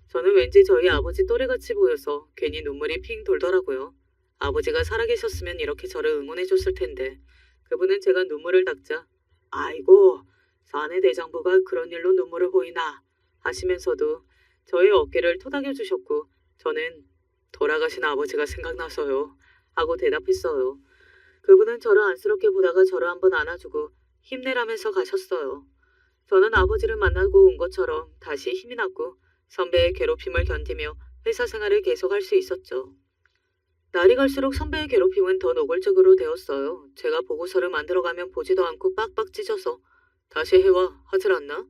저는 왠지 저희 아버지 또래같이 보여서 괜히 눈물이 핑 돌더라고요. 아버지가 살아계셨으면 이렇게 저를 응원해줬을 텐데 그분은 제가 눈물을 닦자 아이고 사내 대장부가 그런 일로 눈물을 보이나 하시면서도 저의 어깨를 토닥여 주셨고 저는 돌아가신 아버지가 생각나서요 하고 대답했어요. 그분은 저를 안쓰럽게 보다가 저를 한번 안아주고 힘내라면서 가셨어요. 저는 아버지를 만나고 온 것처럼 다시 힘이 났고 선배의 괴롭힘을 견디며 회사 생활을 계속할 수 있었죠. 날이 갈수록 선배의 괴롭힘은 더 노골적으로 되었어요. 제가 보고서를 만들어가면 보지도 않고 빡빡 찢어서 다시 해와 하질 않나?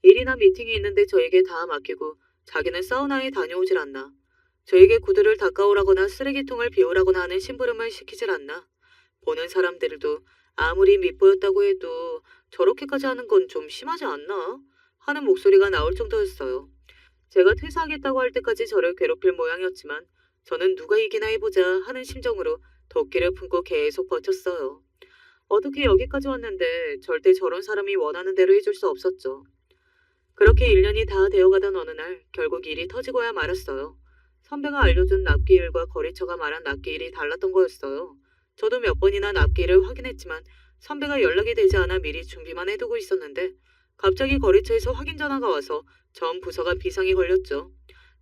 일이나 미팅이 있는데 저에게 다 맡기고 자기는 사우나에 다녀오질 않나? 저에게 구두를 닦아오라거나 쓰레기통을 비우라거나 하는 심부름을 시키질 않나? 보는 사람들도 아무리 밉보였다고 해도 저렇게까지 하는 건 좀 심하지 않나? 하는 목소리가 나올 정도였어요. 제가 퇴사하겠다고 할 때까지 저를 괴롭힐 모양이었지만 저는 누가 이기나 해보자 하는 심정으로 도끼를 품고 계속 버텼어요. 어떻게 여기까지 왔는데 절대 저런 사람이 원하는 대로 해줄 수 없었죠. 그렇게 1년이 다 되어가던 어느 날 결국 일이 터지고야 말았어요. 선배가 알려준 납기일과 거래처가 말한 납기일이 달랐던 거였어요. 저도 몇 번이나 납기일을 확인했지만 선배가 연락이 되지 않아 미리 준비만 해두고 있었는데 갑자기 거래처에서 확인 전화가 와서 전 부서가 비상이 걸렸죠.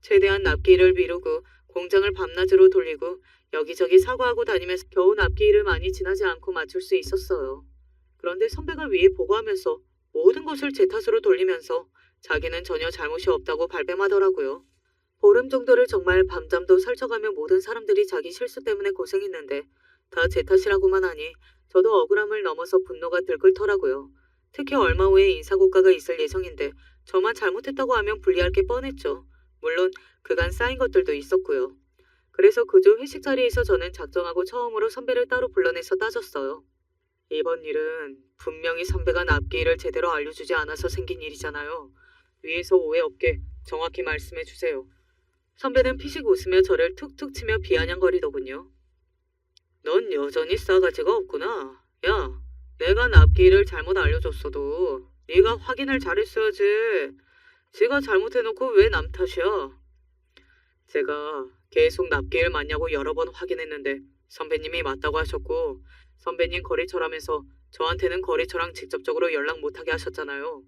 최대한 납기일을 미루고 공장을 밤낮으로 돌리고 여기저기 사과하고 다니면서 겨우 납기일을 많이 지나지 않고 맞출 수 있었어요. 그런데 선배가 위에 보고하면서 모든 것을 제 탓으로 돌리면서 자기는 전혀 잘못이 없다고 발뺌하더라고요. 보름 정도를 정말 밤잠도 설쳐가며 모든 사람들이 자기 실수 때문에 고생했는데 다 제 탓이라고만 하니 저도 억울함을 넘어서 분노가 들끓더라고요. 특히 얼마 후에 인사고과가 있을 예정인데 저만 잘못했다고 하면 불리할 게 뻔했죠. 물론 그간 쌓인 것들도 있었고요. 그래서 그주 회식 자리에서 저는 작정하고 처음으로 선배를 따로 불러내서 따졌어요. 이번 일은 분명히 선배가 납기일을 제대로 알려주지 않아서 생긴 일이잖아요. 위에서 오해 없게 정확히 말씀해 주세요. 선배는 피식 웃으며 저를 툭툭 치며 비아냥거리더군요. 넌 여전히 싸가지가 없구나. 야, 내가 납기일을 잘못 알려줬어도 네가 확인을 잘했어야지. 지가 잘못해놓고 왜 남 탓이야? 제가 계속 납기일 맞냐고 여러 번 확인했는데 선배님이 맞다고 하셨고 선배님 거래처라면서 저한테는 거래처랑 직접적으로 연락 못하게 하셨잖아요.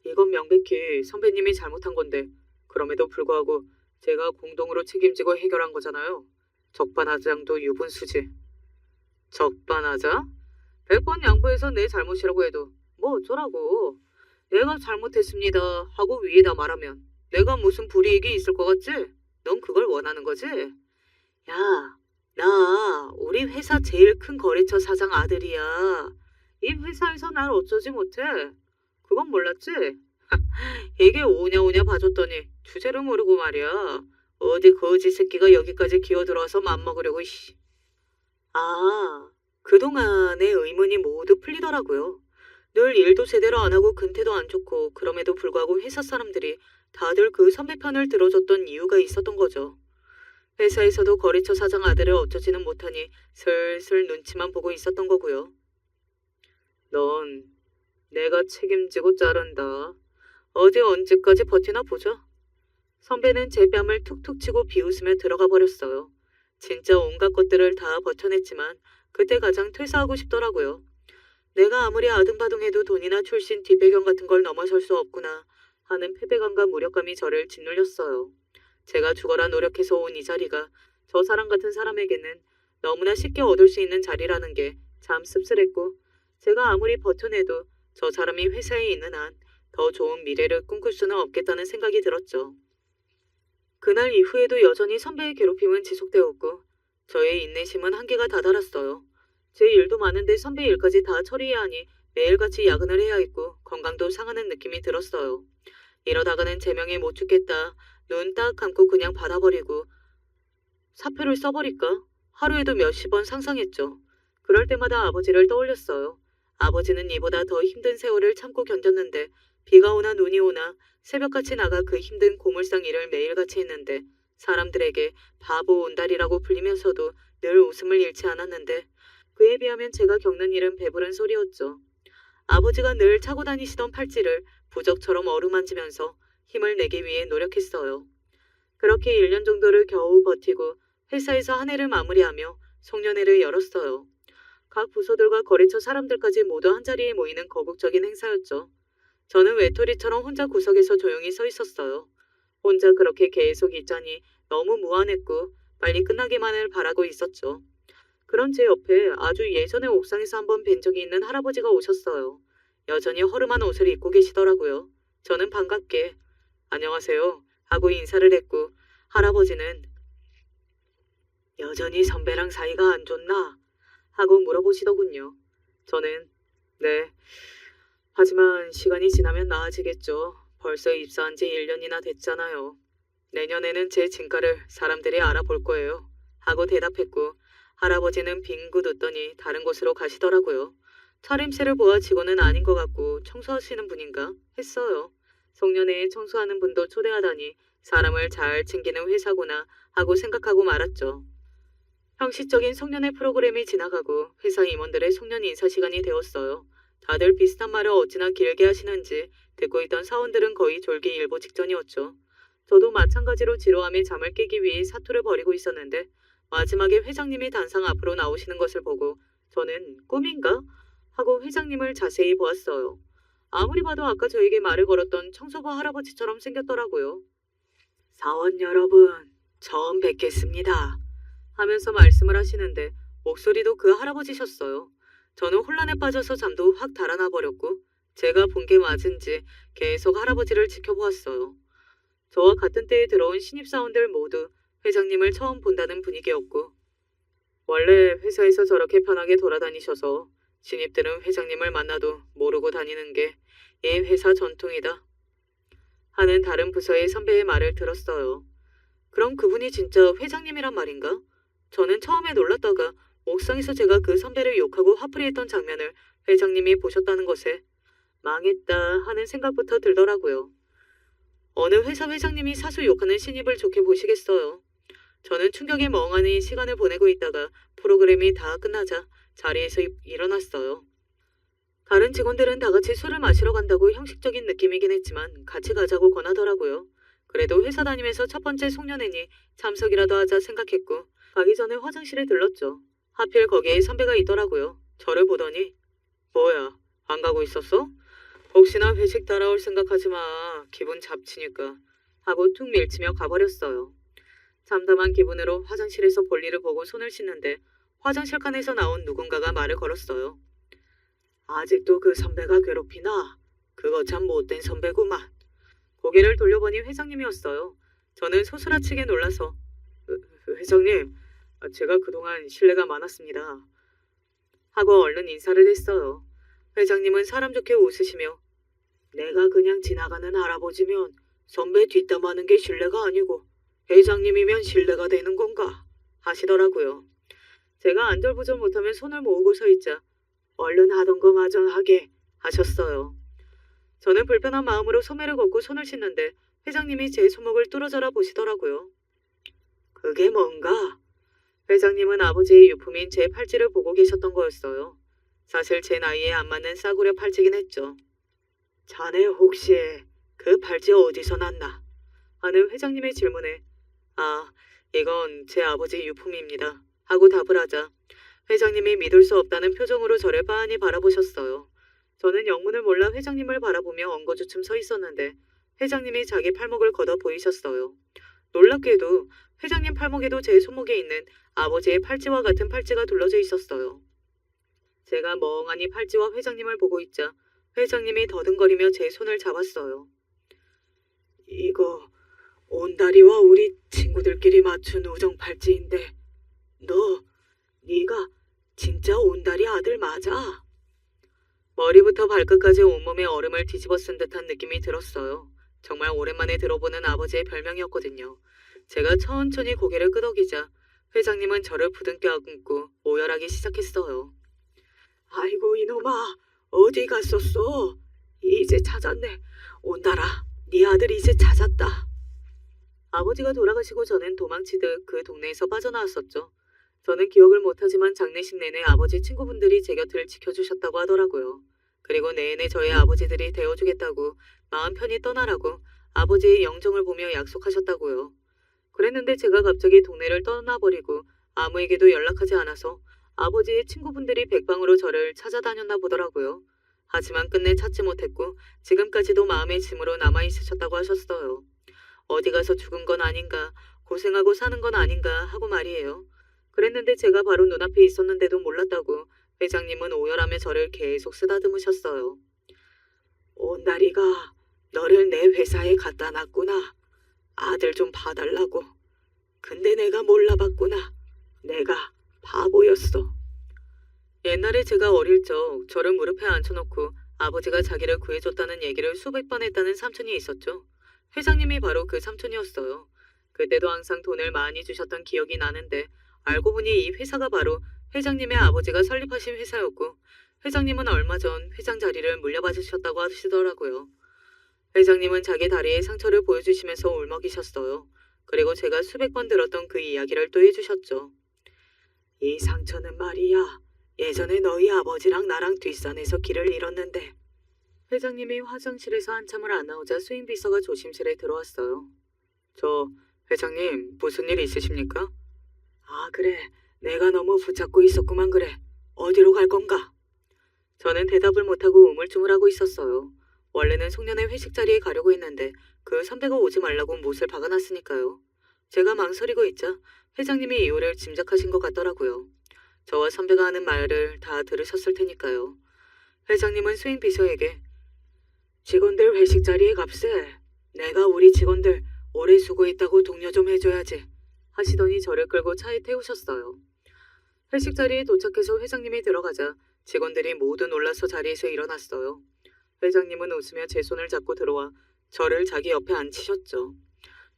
이건 명백히 선배님이 잘못한 건데 그럼에도 불구하고 제가 공동으로 책임지고 해결한 거잖아요. 적반하장도 유분수지. 적반하장? 100번 양보해서 내 잘못이라고 해도 뭐 어쩌라고. 내가 잘못했습니다 하고 위에다 말하면 내가 무슨 불이익이 있을 것 같지? 넌 그걸 원하는 거지? 야, 나 우리 회사 제일 큰 거래처 사장 아들이야. 이 회사에서 날 어쩌지 못해? 그건 몰랐지? 이게 오냐오냐 봐줬더니 주제를 모르고 말이야. 어디 거지 새끼가 여기까지 기어들어와서 맘먹으려고 씨. 아, 그동안의 의문이 모두 풀리더라고요. 늘 일도 제대로 안 하고 근태도 안 좋고 그럼에도 불구하고 회사 사람들이 다들 그 선배 편을 들어줬던 이유가 있었던 거죠. 회사에서도 거래처 사장 아들을 어쩌지는 못하니 슬슬 눈치만 보고 있었던 거고요. 넌 내가 책임지고 자른다. 어디 언제까지 버티나 보자. 선배는 제 뺨을 툭툭 치고 비웃으며 들어가 버렸어요. 진짜 온갖 것들을 다 버텨냈지만 그때 가장 퇴사하고 싶더라고요. 내가 아무리 아등바등해도 돈이나 출신 뒷배경 같은 걸 넘어설 수 없구나 하는 패배감과 무력감이 저를 짓눌렸어요. 제가 죽어라 노력해서 온 이 자리가 저 사람 같은 사람에게는 너무나 쉽게 얻을 수 있는 자리라는 게 참 씁쓸했고 제가 아무리 버텨내도 저 사람이 회사에 있는 한 더 좋은 미래를 꿈꿀 수는 없겠다는 생각이 들었죠. 그날 이후에도 여전히 선배의 괴롭힘은 지속되었고 저의 인내심은 한계가 다다랐어요. 제 일도 많은데 선배 일까지 다 처리해야 하니 매일같이 야근을 해야 했고 건강도 상하는 느낌이 들었어요. 이러다가는 제명에 못 죽겠다. 눈 딱 감고 그냥 받아버리고 사표를 써버릴까? 하루에도 몇십 번 상상했죠. 그럴 때마다 아버지를 떠올렸어요. 아버지는 이보다 더 힘든 세월을 참고 견뎠는데 비가 오나 눈이 오나 새벽같이 나가 그 힘든 고물상 일을 매일같이 했는데 사람들에게 바보 온달이라고 불리면서도 늘 웃음을 잃지 않았는데 그에 비하면 제가 겪는 일은 배부른 소리였죠. 아버지가 늘 차고 다니시던 팔찌를 부적처럼 어루만지면서 힘을 내기 위해 노력했어요. 그렇게 1년 정도를 겨우 버티고 회사에서 한 해를 마무리하며 송년회를 열었어요. 각 부서들과 거래처 사람들까지 모두 한자리에 모이는 거국적인 행사였죠. 저는 외톨이처럼 혼자 구석에서 조용히 서 있었어요. 혼자 그렇게 계속 있자니 너무 무안했고 빨리 끝나기만을 바라고 있었죠. 그런 제 옆에 아주 예전에 옥상에서 한번 뵌 적이 있는 할아버지가 오셨어요. 여전히 허름한 옷을 입고 계시더라고요. 저는 반갑게 안녕하세요 하고 인사를 했고 할아버지는 여전히 선배랑 사이가 안 좋나? 하고 물어보시더군요. 저는 네. 하지만 시간이 지나면 나아지겠죠. 벌써 입사한 지 1년이나 됐잖아요. 내년에는 제 진가를 사람들이 알아볼 거예요. 하고 대답했고 할아버지는 빙긋 웃더니 다른 곳으로 가시더라고요. 차림새를 보아 직원은 아닌 것 같고 청소하시는 분인가 했어요. 송년회에 청소하는 분도 초대하다니 사람을 잘 챙기는 회사구나 하고 생각하고 말았죠. 형식적인 송년회 프로그램이 지나가고 회사 임원들의 송년 인사 시간이 되었어요. 다들 비슷한 말을 어찌나 길게 하시는지 듣고 있던 사원들은 거의 졸기 일보 직전이었죠. 저도 마찬가지로 지루함에 잠을 깨기 위해 사투를 벌이고 있었는데 마지막에 회장님이 단상 앞으로 나오시는 것을 보고 저는 꿈인가? 하고 회장님을 자세히 보았어요. 아무리 봐도 아까 저에게 말을 걸었던 청소부 할아버지처럼 생겼더라고요. 사원 여러분, 처음 뵙겠습니다. 하면서 말씀을 하시는데 목소리도 그 할아버지셨어요. 저는 혼란에 빠져서 잠도 확 달아나 버렸고 제가 본 게 맞은지 계속 할아버지를 지켜보았어요. 저와 같은 때에 들어온 신입사원들 모두 회장님을 처음 본다는 분위기였고 원래 회사에서 저렇게 편하게 돌아다니셔서 신입들은 회장님을 만나도 모르고 다니는 게 이 회사 전통이다. 하는 다른 부서의 선배의 말을 들었어요. 그럼 그분이 진짜 회장님이란 말인가? 저는 처음에 놀랐다가 옥상에서 제가 그 선배를 욕하고 화풀이했던 장면을 회장님이 보셨다는 것에 망했다 하는 생각부터 들더라고요. 어느 회사 회장님이 사수 욕하는 신입을 좋게 보시겠어요. 저는 충격에 멍하니 시간을 보내고 있다가 프로그램이 다 끝나자 자리에서 일어났어요. 다른 직원들은 다 같이 술을 마시러 간다고 형식적인 느낌이긴 했지만 같이 가자고 권하더라고요. 그래도 회사 다니면서 첫 번째 송년회니 참석이라도 하자 생각했고 가기 전에 화장실에 들렀죠. 하필 거기에 선배가 있더라고요. 저를 보더니 뭐야 안 가고 있었어? 혹시나 회식 따라올 생각하지 마. 기분 잡치니까. 하고 툭 밀치며 가버렸어요. 참담한 기분으로 화장실에서 볼일을 보고 손을 씻는데 화장실 칸에서 나온 누군가가 말을 걸었어요. 아직도 그 선배가 괴롭히나? 그거 참 못된 선배구만. 고개를 돌려보니 회장님이었어요. 저는 소스라치게 놀라서 회장님, 제가 그동안 실례가 많았습니다. 하고 얼른 인사를 했어요. 회장님은 사람 좋게 웃으시며 내가 그냥 지나가는 할아버지면 선배 뒷담하는 게 실례가 아니고 회장님이면 실례가 되는 건가? 하시더라고요. 제가 안절부절 못하면 손을 모으고 서 있자 얼른 하던 거 마저 하게 하셨어요. 저는 불편한 마음으로 소매를 걷고 손을 씻는데 회장님이 제 손목을 뚫어져라 보시더라고요. 그게 뭔가? 회장님은 아버지의 유품인 제 팔찌를 보고 계셨던 거였어요. 사실 제 나이에 안 맞는 싸구려 팔찌긴 했죠. 자네 혹시 그 팔찌 어디서 났나? 하는 회장님의 질문에 아, 이건 제 아버지 유품입니다. 하고 답을 하자 회장님이 믿을 수 없다는 표정으로 저를 빤히 바라보셨어요. 저는 영문을 몰라 회장님을 바라보며 엉거주춤 서 있었는데 회장님이 자기 팔목을 걷어 보이셨어요. 놀랍게도 회장님 팔목에도 제 손목에 있는 아버지의 팔찌와 같은 팔찌가 둘러져 있었어요. 제가 멍하니 팔찌와 회장님을 보고 있자 회장님이 더듬거리며 제 손을 잡았어요. 이거 온다리와 우리 친구들끼리 맞춘 우정 팔찌인데 네가 진짜 온다리 아들 맞아? 머리부터 발끝까지 온몸에 얼음을 뒤집어 쓴 듯한 느낌이 들었어요. 정말 오랜만에 들어보는 아버지의 별명이었거든요. 제가 천천히 고개를 끄덕이자 회장님은 저를 부둥켜 안고 오열하기 시작했어요. 아이고 이놈아, 어디 갔었어? 이제 찾았네. 온달아, 네 아들 이제 찾았다. 아버지가 돌아가시고 저는 도망치듯 그 동네에서 빠져나왔었죠. 저는 기억을 못하지만 장례식 내내 아버지 친구분들이 제 곁을 지켜주셨다고 하더라고요. 그리고 내내 저희 아버지들이 되어주겠다고 마음 편히 떠나라고 아버지의 영정을 보며 약속하셨다고요. 그랬는데 제가 갑자기 동네를 떠나버리고 아무에게도 연락하지 않아서 아버지의 친구분들이 백방으로 저를 찾아다녔나 보더라고요. 하지만 끝내 찾지 못했고 지금까지도 마음의 짐으로 남아있으셨다고 하셨어요. 어디 가서 죽은 건 아닌가, 고생하고 사는 건 아닌가 하고 말이에요. 그랬는데 제가 바로 눈앞에 있었는데도 몰랐다고 회장님은 오열하며 저를 계속 쓰다듬으셨어요. 온다리가 너를 내 회사에 갖다 놨구나. 아들 좀 봐달라고. 근데 내가 몰라봤구나. 내가 바보였어. 옛날에 제가 어릴 적 저를 무릎에 앉혀놓고 아버지가 자기를 구해줬다는 얘기를 수백 번 했다는 삼촌이 있었죠. 회장님이 바로 그 삼촌이었어요. 그때도 항상 돈을 많이 주셨던 기억이 나는데 알고 보니 이 회사가 바로 회장님의 아버지가 설립하신 회사였고 회장님은 얼마 전 회장 자리를 물려받으셨다고 하시더라고요. 회장님은 자기 다리에 상처를 보여주시면서 울먹이셨어요. 그리고 제가 수백 번 들었던 그 이야기를 또 해주셨죠. 이 상처는 말이야. 예전에 너희 아버지랑 나랑 뒷산에서 길을 잃었는데. 회장님이 화장실에서 한참을 안 나오자 수임비서가 조심스레 들어왔어요. 저 회장님 무슨 일 있으십니까? 아 그래. 내가 너무 붙잡고 있었구만 그래. 어디로 갈 건가? 저는 대답을 못하고 우물쭈물하고 있었어요. 원래는 송년회 회식 자리에 가려고 했는데 그 선배가 오지 말라고 못을 박아놨으니까요. 제가 망설이고 있자 회장님이 이유를 짐작하신 것 같더라고요. 저와 선배가 하는 말을 다 들으셨을 테니까요. 회장님은 수행 비서에게 직원들 회식 자리에 값세. 내가 우리 직원들 오래 수고했다고 독려 좀 해줘야지. 하시더니 저를 끌고 차에 태우셨어요. 회식 자리에 도착해서 회장님이 들어가자 직원들이 모두 놀라서 자리에서 일어났어요. 회장님은 웃으며 제 손을 잡고 들어와 저를 자기 옆에 앉히셨죠.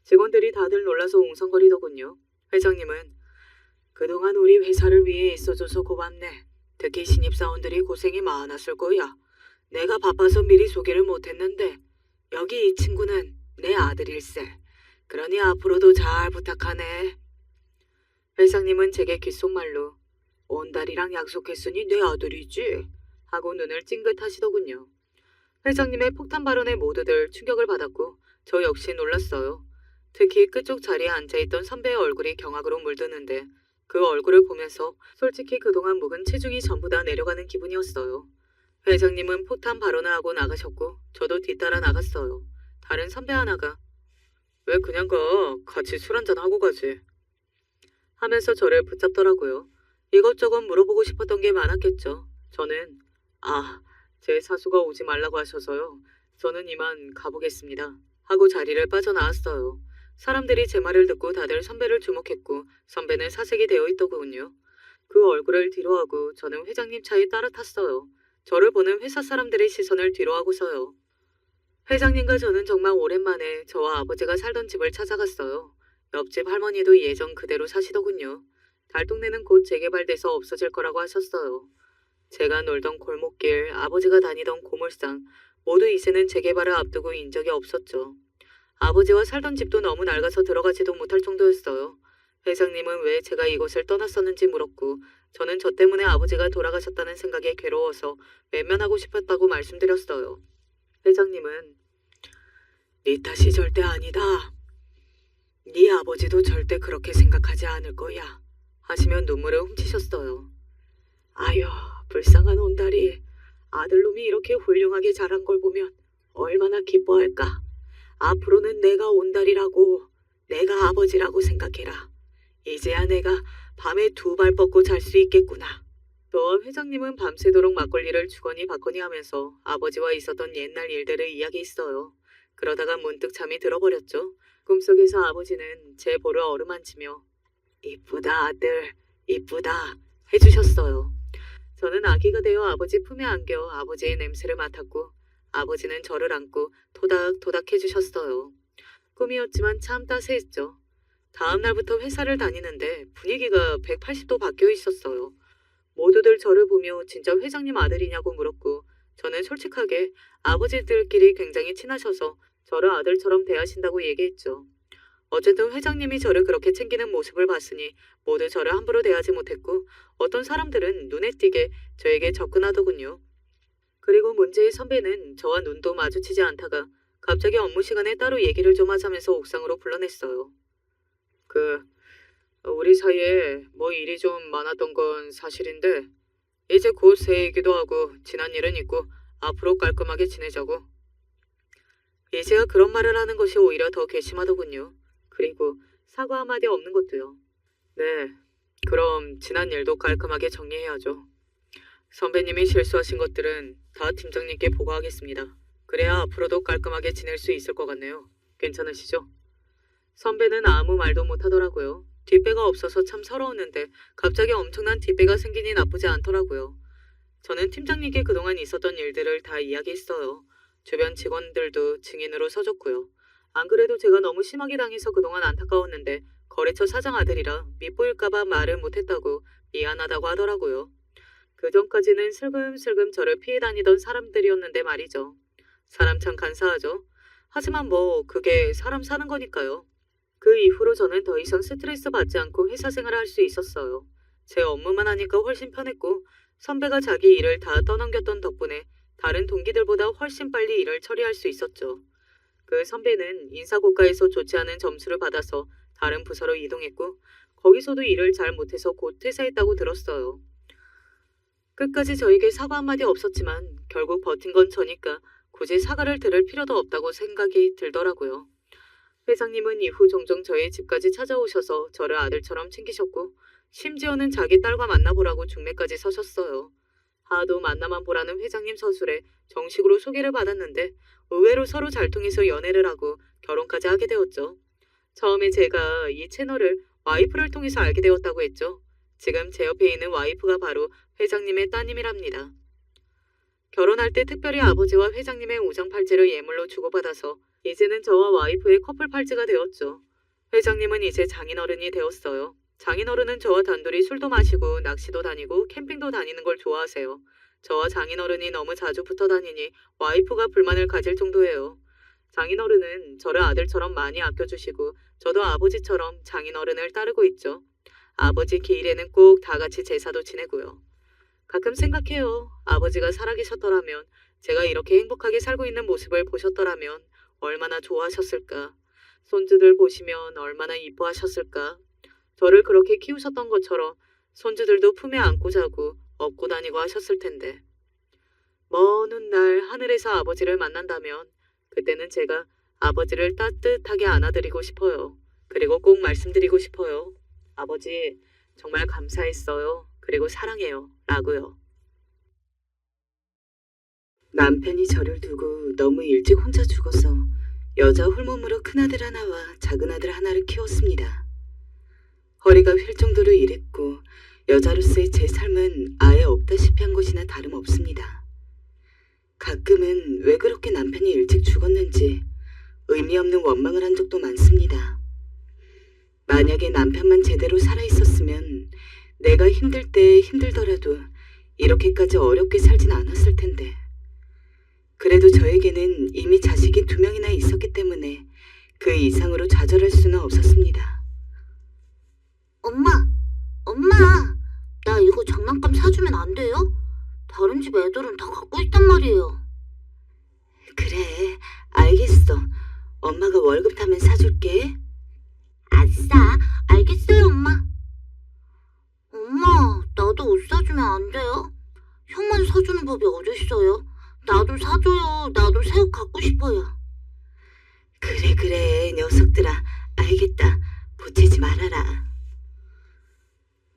직원들이 다들 놀라서 웅성거리더군요. 회장님은 그동안 우리 회사를 위해 있어줘서 고맙네. 특히 신입사원들이 고생이 많았을 거야. 내가 바빠서 미리 소개를 못했는데 여기 이 친구는 내 아들일세. 그러니 앞으로도 잘 부탁하네. 회장님은 제게 귓속말로 온달이랑 약속했으니 내 아들이지? 하고 눈을 찡긋하시더군요. 회장님의 폭탄 발언에 모두들 충격을 받았고 저 역시 놀랐어요. 특히 끝쪽 자리에 앉아있던 선배의 얼굴이 경악으로 물드는데 그 얼굴을 보면서 솔직히 그동안 묵은 체중이 전부 다 내려가는 기분이었어요. 회장님은 폭탄 발언을 하고 나가셨고 저도 뒤따라 나갔어요. 다른 선배 하나가 왜 그냥 가? 같이 술 한잔 하고 가지. 하면서 저를 붙잡더라고요. 이것저것 물어보고 싶었던 게 많았겠죠. 저는 제 사수가 오지 말라고 하셔서요. 저는 이만 가보겠습니다. 하고 자리를 빠져나왔어요. 사람들이 제 말을 듣고 다들 선배를 주목했고 선배는 사색이 되어 있더군요. 그 얼굴을 뒤로하고 저는 회장님 차에 따라 탔어요. 저를 보는 회사 사람들의 시선을 뒤로하고서요. 회장님과 저는 정말 오랜만에 저와 아버지가 살던 집을 찾아갔어요. 옆집 할머니도 예전 그대로 사시더군요. 달동네는 곧 재개발돼서 없어질 거라고 하셨어요. 제가 놀던 골목길, 아버지가 다니던 고물상 모두 이제는 재개발을 앞두고 인 적이 없었죠. 아버지와 살던 집도 너무 낡아서 들어가지도 못할 정도였어요. 회장님은 왜 제가 이곳을 떠났었는지 물었고 저는 저 때문에 아버지가 돌아가셨다는 생각에 괴로워서 외면하고 싶었다고 말씀드렸어요. 회장님은 네 탓이 절대 아니다. 네 아버지도 절대 그렇게 생각하지 않을 거야. 하시며 눈물을 훔치셨어요. 아유, 불쌍한 온달이. 아들놈이 이렇게 훌륭하게 자란 걸 보면 얼마나 기뻐할까. 앞으로는 내가 온달이라고, 내가 아버지라고 생각해라. 이제야 내가 밤에 두 발 뻗고 잘 수 있겠구나. 너와 회장님은 밤새도록 막걸리를 주거니 받거니 하면서 아버지와 있었던 옛날 일들을 이야기했어요. 그러다가 문득 잠이 들어버렸죠. 꿈속에서 아버지는 제 볼을 어루만지며 이쁘다 아들, 이쁘다 해주셨어요. 저는 아기가 되어 아버지 품에 안겨 아버지의 냄새를 맡았고 아버지는 저를 안고 토닥토닥 해주셨어요. 꿈이었지만 참 따스했죠. 다음 날부터 회사를 다니는데 분위기가 180도 바뀌어 있었어요. 모두들 저를 보며 진짜 회장님 아들이냐고 물었고 저는 솔직하게 아버지들끼리 굉장히 친하셔서 저를 아들처럼 대하신다고 얘기했죠. 어쨌든 회장님이 저를 그렇게 챙기는 모습을 봤으니 모두 저를 함부로 대하지 못했고 어떤 사람들은 눈에 띄게 저에게 접근하더군요. 그리고 문제의 선배는 저와 눈도 마주치지 않다가 갑자기 업무 시간에 따로 얘기를 좀 하자면서 옥상으로 불러냈어요. 우리 사이에 뭐 일이 좀 많았던 건 사실인데 이제 곧 새해이기도 하고 지난 일은 있고 앞으로 깔끔하게 지내자고. 이제야 그런 말을 하는 것이 오히려 더 괘씸하더군요. 그리고 사과 한마디 없는 것도요. 네, 그럼 지난 일도 깔끔하게 정리해야죠. 선배님이 실수하신 것들은 다 팀장님께 보고하겠습니다. 그래야 앞으로도 깔끔하게 지낼 수 있을 것 같네요. 괜찮으시죠? 선배는 아무 말도 못하더라고요. 뒷배가 없어서 참 서러웠는데 갑자기 엄청난 뒷배가 생기니 나쁘지 않더라고요. 저는 팀장님께 그동안 있었던 일들을 다 이야기했어요. 주변 직원들도 증인으로 서줬고요. 안 그래도 제가 너무 심하게 당해서 그동안 안타까웠는데 거래처 사장 아들이라 밉보일까봐 말을 못했다고 미안하다고 하더라고요. 그전까지는 슬금슬금 저를 피해 다니던 사람들이었는데 말이죠. 사람 참 간사하죠. 하지만 뭐 그게 사람 사는 거니까요. 그 이후로 저는 더 이상 스트레스 받지 않고 회사 생활을 할 수 있었어요. 제 업무만 하니까 훨씬 편했고 선배가 자기 일을 다 떠넘겼던 덕분에 다른 동기들보다 훨씬 빨리 일을 처리할 수 있었죠. 그 선배는 인사고과에서 좋지 않은 점수를 받아서 다른 부서로 이동했고 거기서도 일을 잘 못해서 곧 퇴사했다고 들었어요. 끝까지 저에게 사과 한마디 없었지만 결국 버틴 건 저니까 굳이 사과를 들을 필요도 없다고 생각이 들더라고요. 회장님은 이후 종종 저희 집까지 찾아오셔서 저를 아들처럼 챙기셨고 심지어는 자기 딸과 만나보라고 중매까지 서셨어요. 하도 만나만 보라는 회장님 서술에 정식으로 소개를 받았는데 의외로 서로 잘 통해서 연애를 하고 결혼까지 하게 되었죠. 처음에 제가 이 채널을 와이프를 통해서 알게 되었다고 했죠. 지금 제 옆에 있는 와이프가 바로 회장님의 따님이랍니다. 결혼할 때 특별히 아버지와 회장님의 우정 팔찌를 예물로 주고받아서 이제는 저와 와이프의 커플 팔찌가 되었죠. 회장님은 이제 장인어른이 되었어요. 장인어른은 저와 단둘이 술도 마시고 낚시도 다니고 캠핑도 다니는 걸 좋아하세요. 저와 장인어른이 너무 자주 붙어 다니니 와이프가 불만을 가질 정도예요. 장인어른은 저를 아들처럼 많이 아껴주시고 저도 아버지처럼 장인어른을 따르고 있죠. 아버지 기일에는 꼭 다 같이 제사도 지내고요. 가끔 생각해요. 아버지가 살아계셨더라면 제가 이렇게 행복하게 살고 있는 모습을 보셨더라면 얼마나 좋아하셨을까. 손주들 보시면 얼마나 이뻐하셨을까. 저를 그렇게 키우셨던 것처럼 손주들도 품에 안고 자고 업고 다니고 하셨을 텐데. 먼 훗날 하늘에서 아버지를 만난다면 그때는 제가 아버지를 따뜻하게 안아드리고 싶어요. 그리고 꼭 말씀드리고 싶어요. 아버지, 정말 감사했어요. 그리고 사랑해요. 라고요. 남편이 저를 두고 너무 일찍 혼자 죽어서 여자 홀몸으로 큰아들 하나와 작은아들 하나를 키웠습니다. 허리가 휠 정도로 일했고 여자로서의 제 삶은 아예 없다시피 한 것이나 다름없습니다. 가끔은 왜 그렇게 남편이 일찍 죽었는지 의미 없는 원망을 한 적도 많습니다. 만약에 남편만 제대로 살아있었으면 내가 힘들 때 힘들더라도 이렇게까지 어렵게 살진 않았을 텐데. 그래도 저에게는 이미 자식이 2명이나 있었기 때문에 그 이상으로 좌절할 수는 없었습니다. 엄마! 나 이거 장난감 사주면 안 돼요? 다른 집 애들은 다 갖고 있단 말이에요. 그래, 알겠어. 엄마가 월급 타면 사줄게. 아싸, 알겠어요, 엄마. 엄마, 나도 옷 사주면 안 돼요? 형만 사주는 법이 어딨어요? 나도 사줘요. 나도 새 옷 갖고 싶어요. 그래, 녀석들아. 알겠다. 보채지 말아라.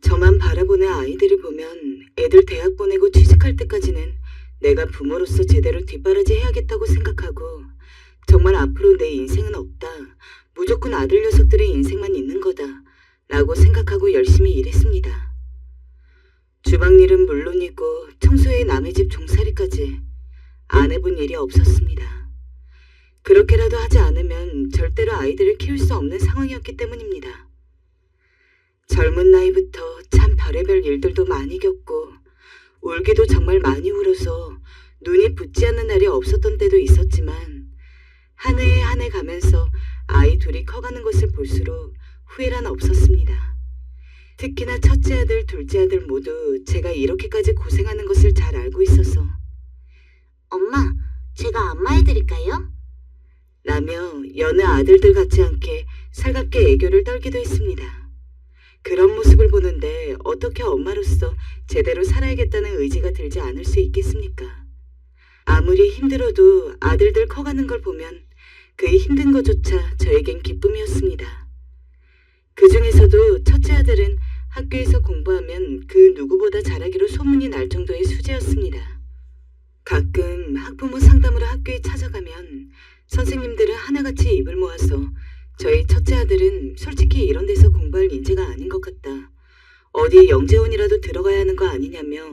저만 바라보는 보낸 아이들을 보면 애들 대학 보내고 취직할 때까지는 내가 부모로서 제대로 뒷바라지 해야겠다고 생각하고 정말 앞으로 내 인생은 없다. 무조건 아들 녀석들의 인생만 있는 거다. 라고 생각하고 열심히 일했습니다. 주방일은 물론이고 청소에 남의 집 종살이까지 안 해본 일이 없었습니다. 그렇게라도 하지 않으면 절대로 아이들을 키울 수 없는 상황이었기 때문입니다. 젊은 나이부터 참 별의별 일들도 많이 겪고 울기도 정말 많이 울어서 눈이 붓지 않는 날이 없었던 때도 있었지만 한 해에 한 해 가면서 아이 둘이 커가는 것을 볼수록 후회란 없었습니다. 특히나 첫째 아들, 둘째 아들 모두 제가 이렇게까지 고생하는 것을 잘 알고 있어서 엄마, 제가 안마해드릴까요? 라며 여느 아들들 같지 않게 살갑게 애교를 떨기도 했습니다. 그런 모습을 보는데 어떻게 엄마로서 제대로 살아야겠다는 의지가 들지 않을 수 있겠습니까? 아무리 힘들어도 아들들 커가는 걸 보면 그 힘든 것조차 저에겐 기쁨이었습니다. 그 중에서도 첫째 아들은 학교에서 공부하면 그 누구보다 잘하기로 소문이 날 정도의 수재였습니다. 가끔 학부모 상담으로 학교에 찾아가면 선생님들은 하나같이 입을 모아서 저희 첫째 아들은 솔직히 이런 데서 공부할 인재가 아닌 것 같다. 어디 영재원이라도 들어가야 하는 거 아니냐며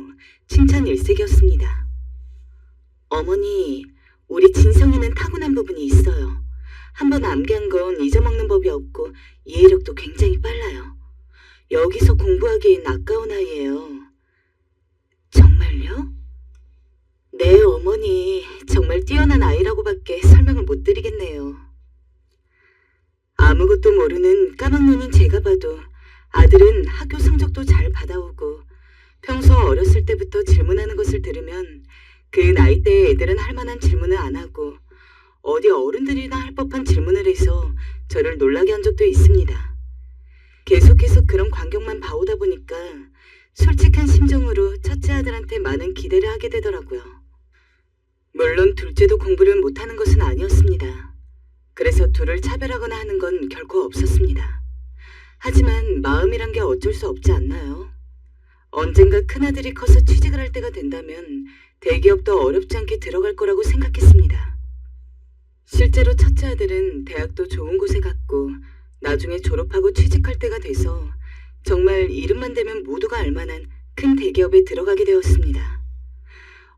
칭찬 일색이었습니다. 어머니, 우리 진성이는 타고난 부분이 있어요. 한번 암기한 건 잊어먹는 법이 없고 이해력도 굉장히 빨라요. 여기서 공부하기엔 아까운 아이예요. 정말요? 네, 어머니. 정말 뛰어난 아이라고밖에 설명을 못 드리겠네요. 아무것도 모르는 까막눈인 제가 봐도 아들은 학교 성적도 잘 받아오고 평소 어렸을 때부터 질문하는 것을 들으면 그 나이대의 애들은 할 만한 질문을 안 하고 어디 어른들이나 할 법한 질문을 해서 저를 놀라게 한 적도 있습니다. 계속해서 그런 광경만 봐오다 보니까 솔직한 심정으로 첫째 아들한테 많은 기대를 하게 되더라고요. 물론 둘째도 공부를 못하는 것은 아니었습니다. 그래서 둘을 차별하거나 하는 건 결코 없었습니다. 하지만 마음이란 게 어쩔 수 없지 않나요? 언젠가 큰아들이 커서 취직을 할 때가 된다면 대기업도 어렵지 않게 들어갈 거라고 생각했습니다. 실제로 첫째 아들은 대학도 좋은 곳에 갔고 나중에 졸업하고 취직할 때가 돼서 정말 이름만 대면 모두가 알만한 큰 대기업에 들어가게 되었습니다.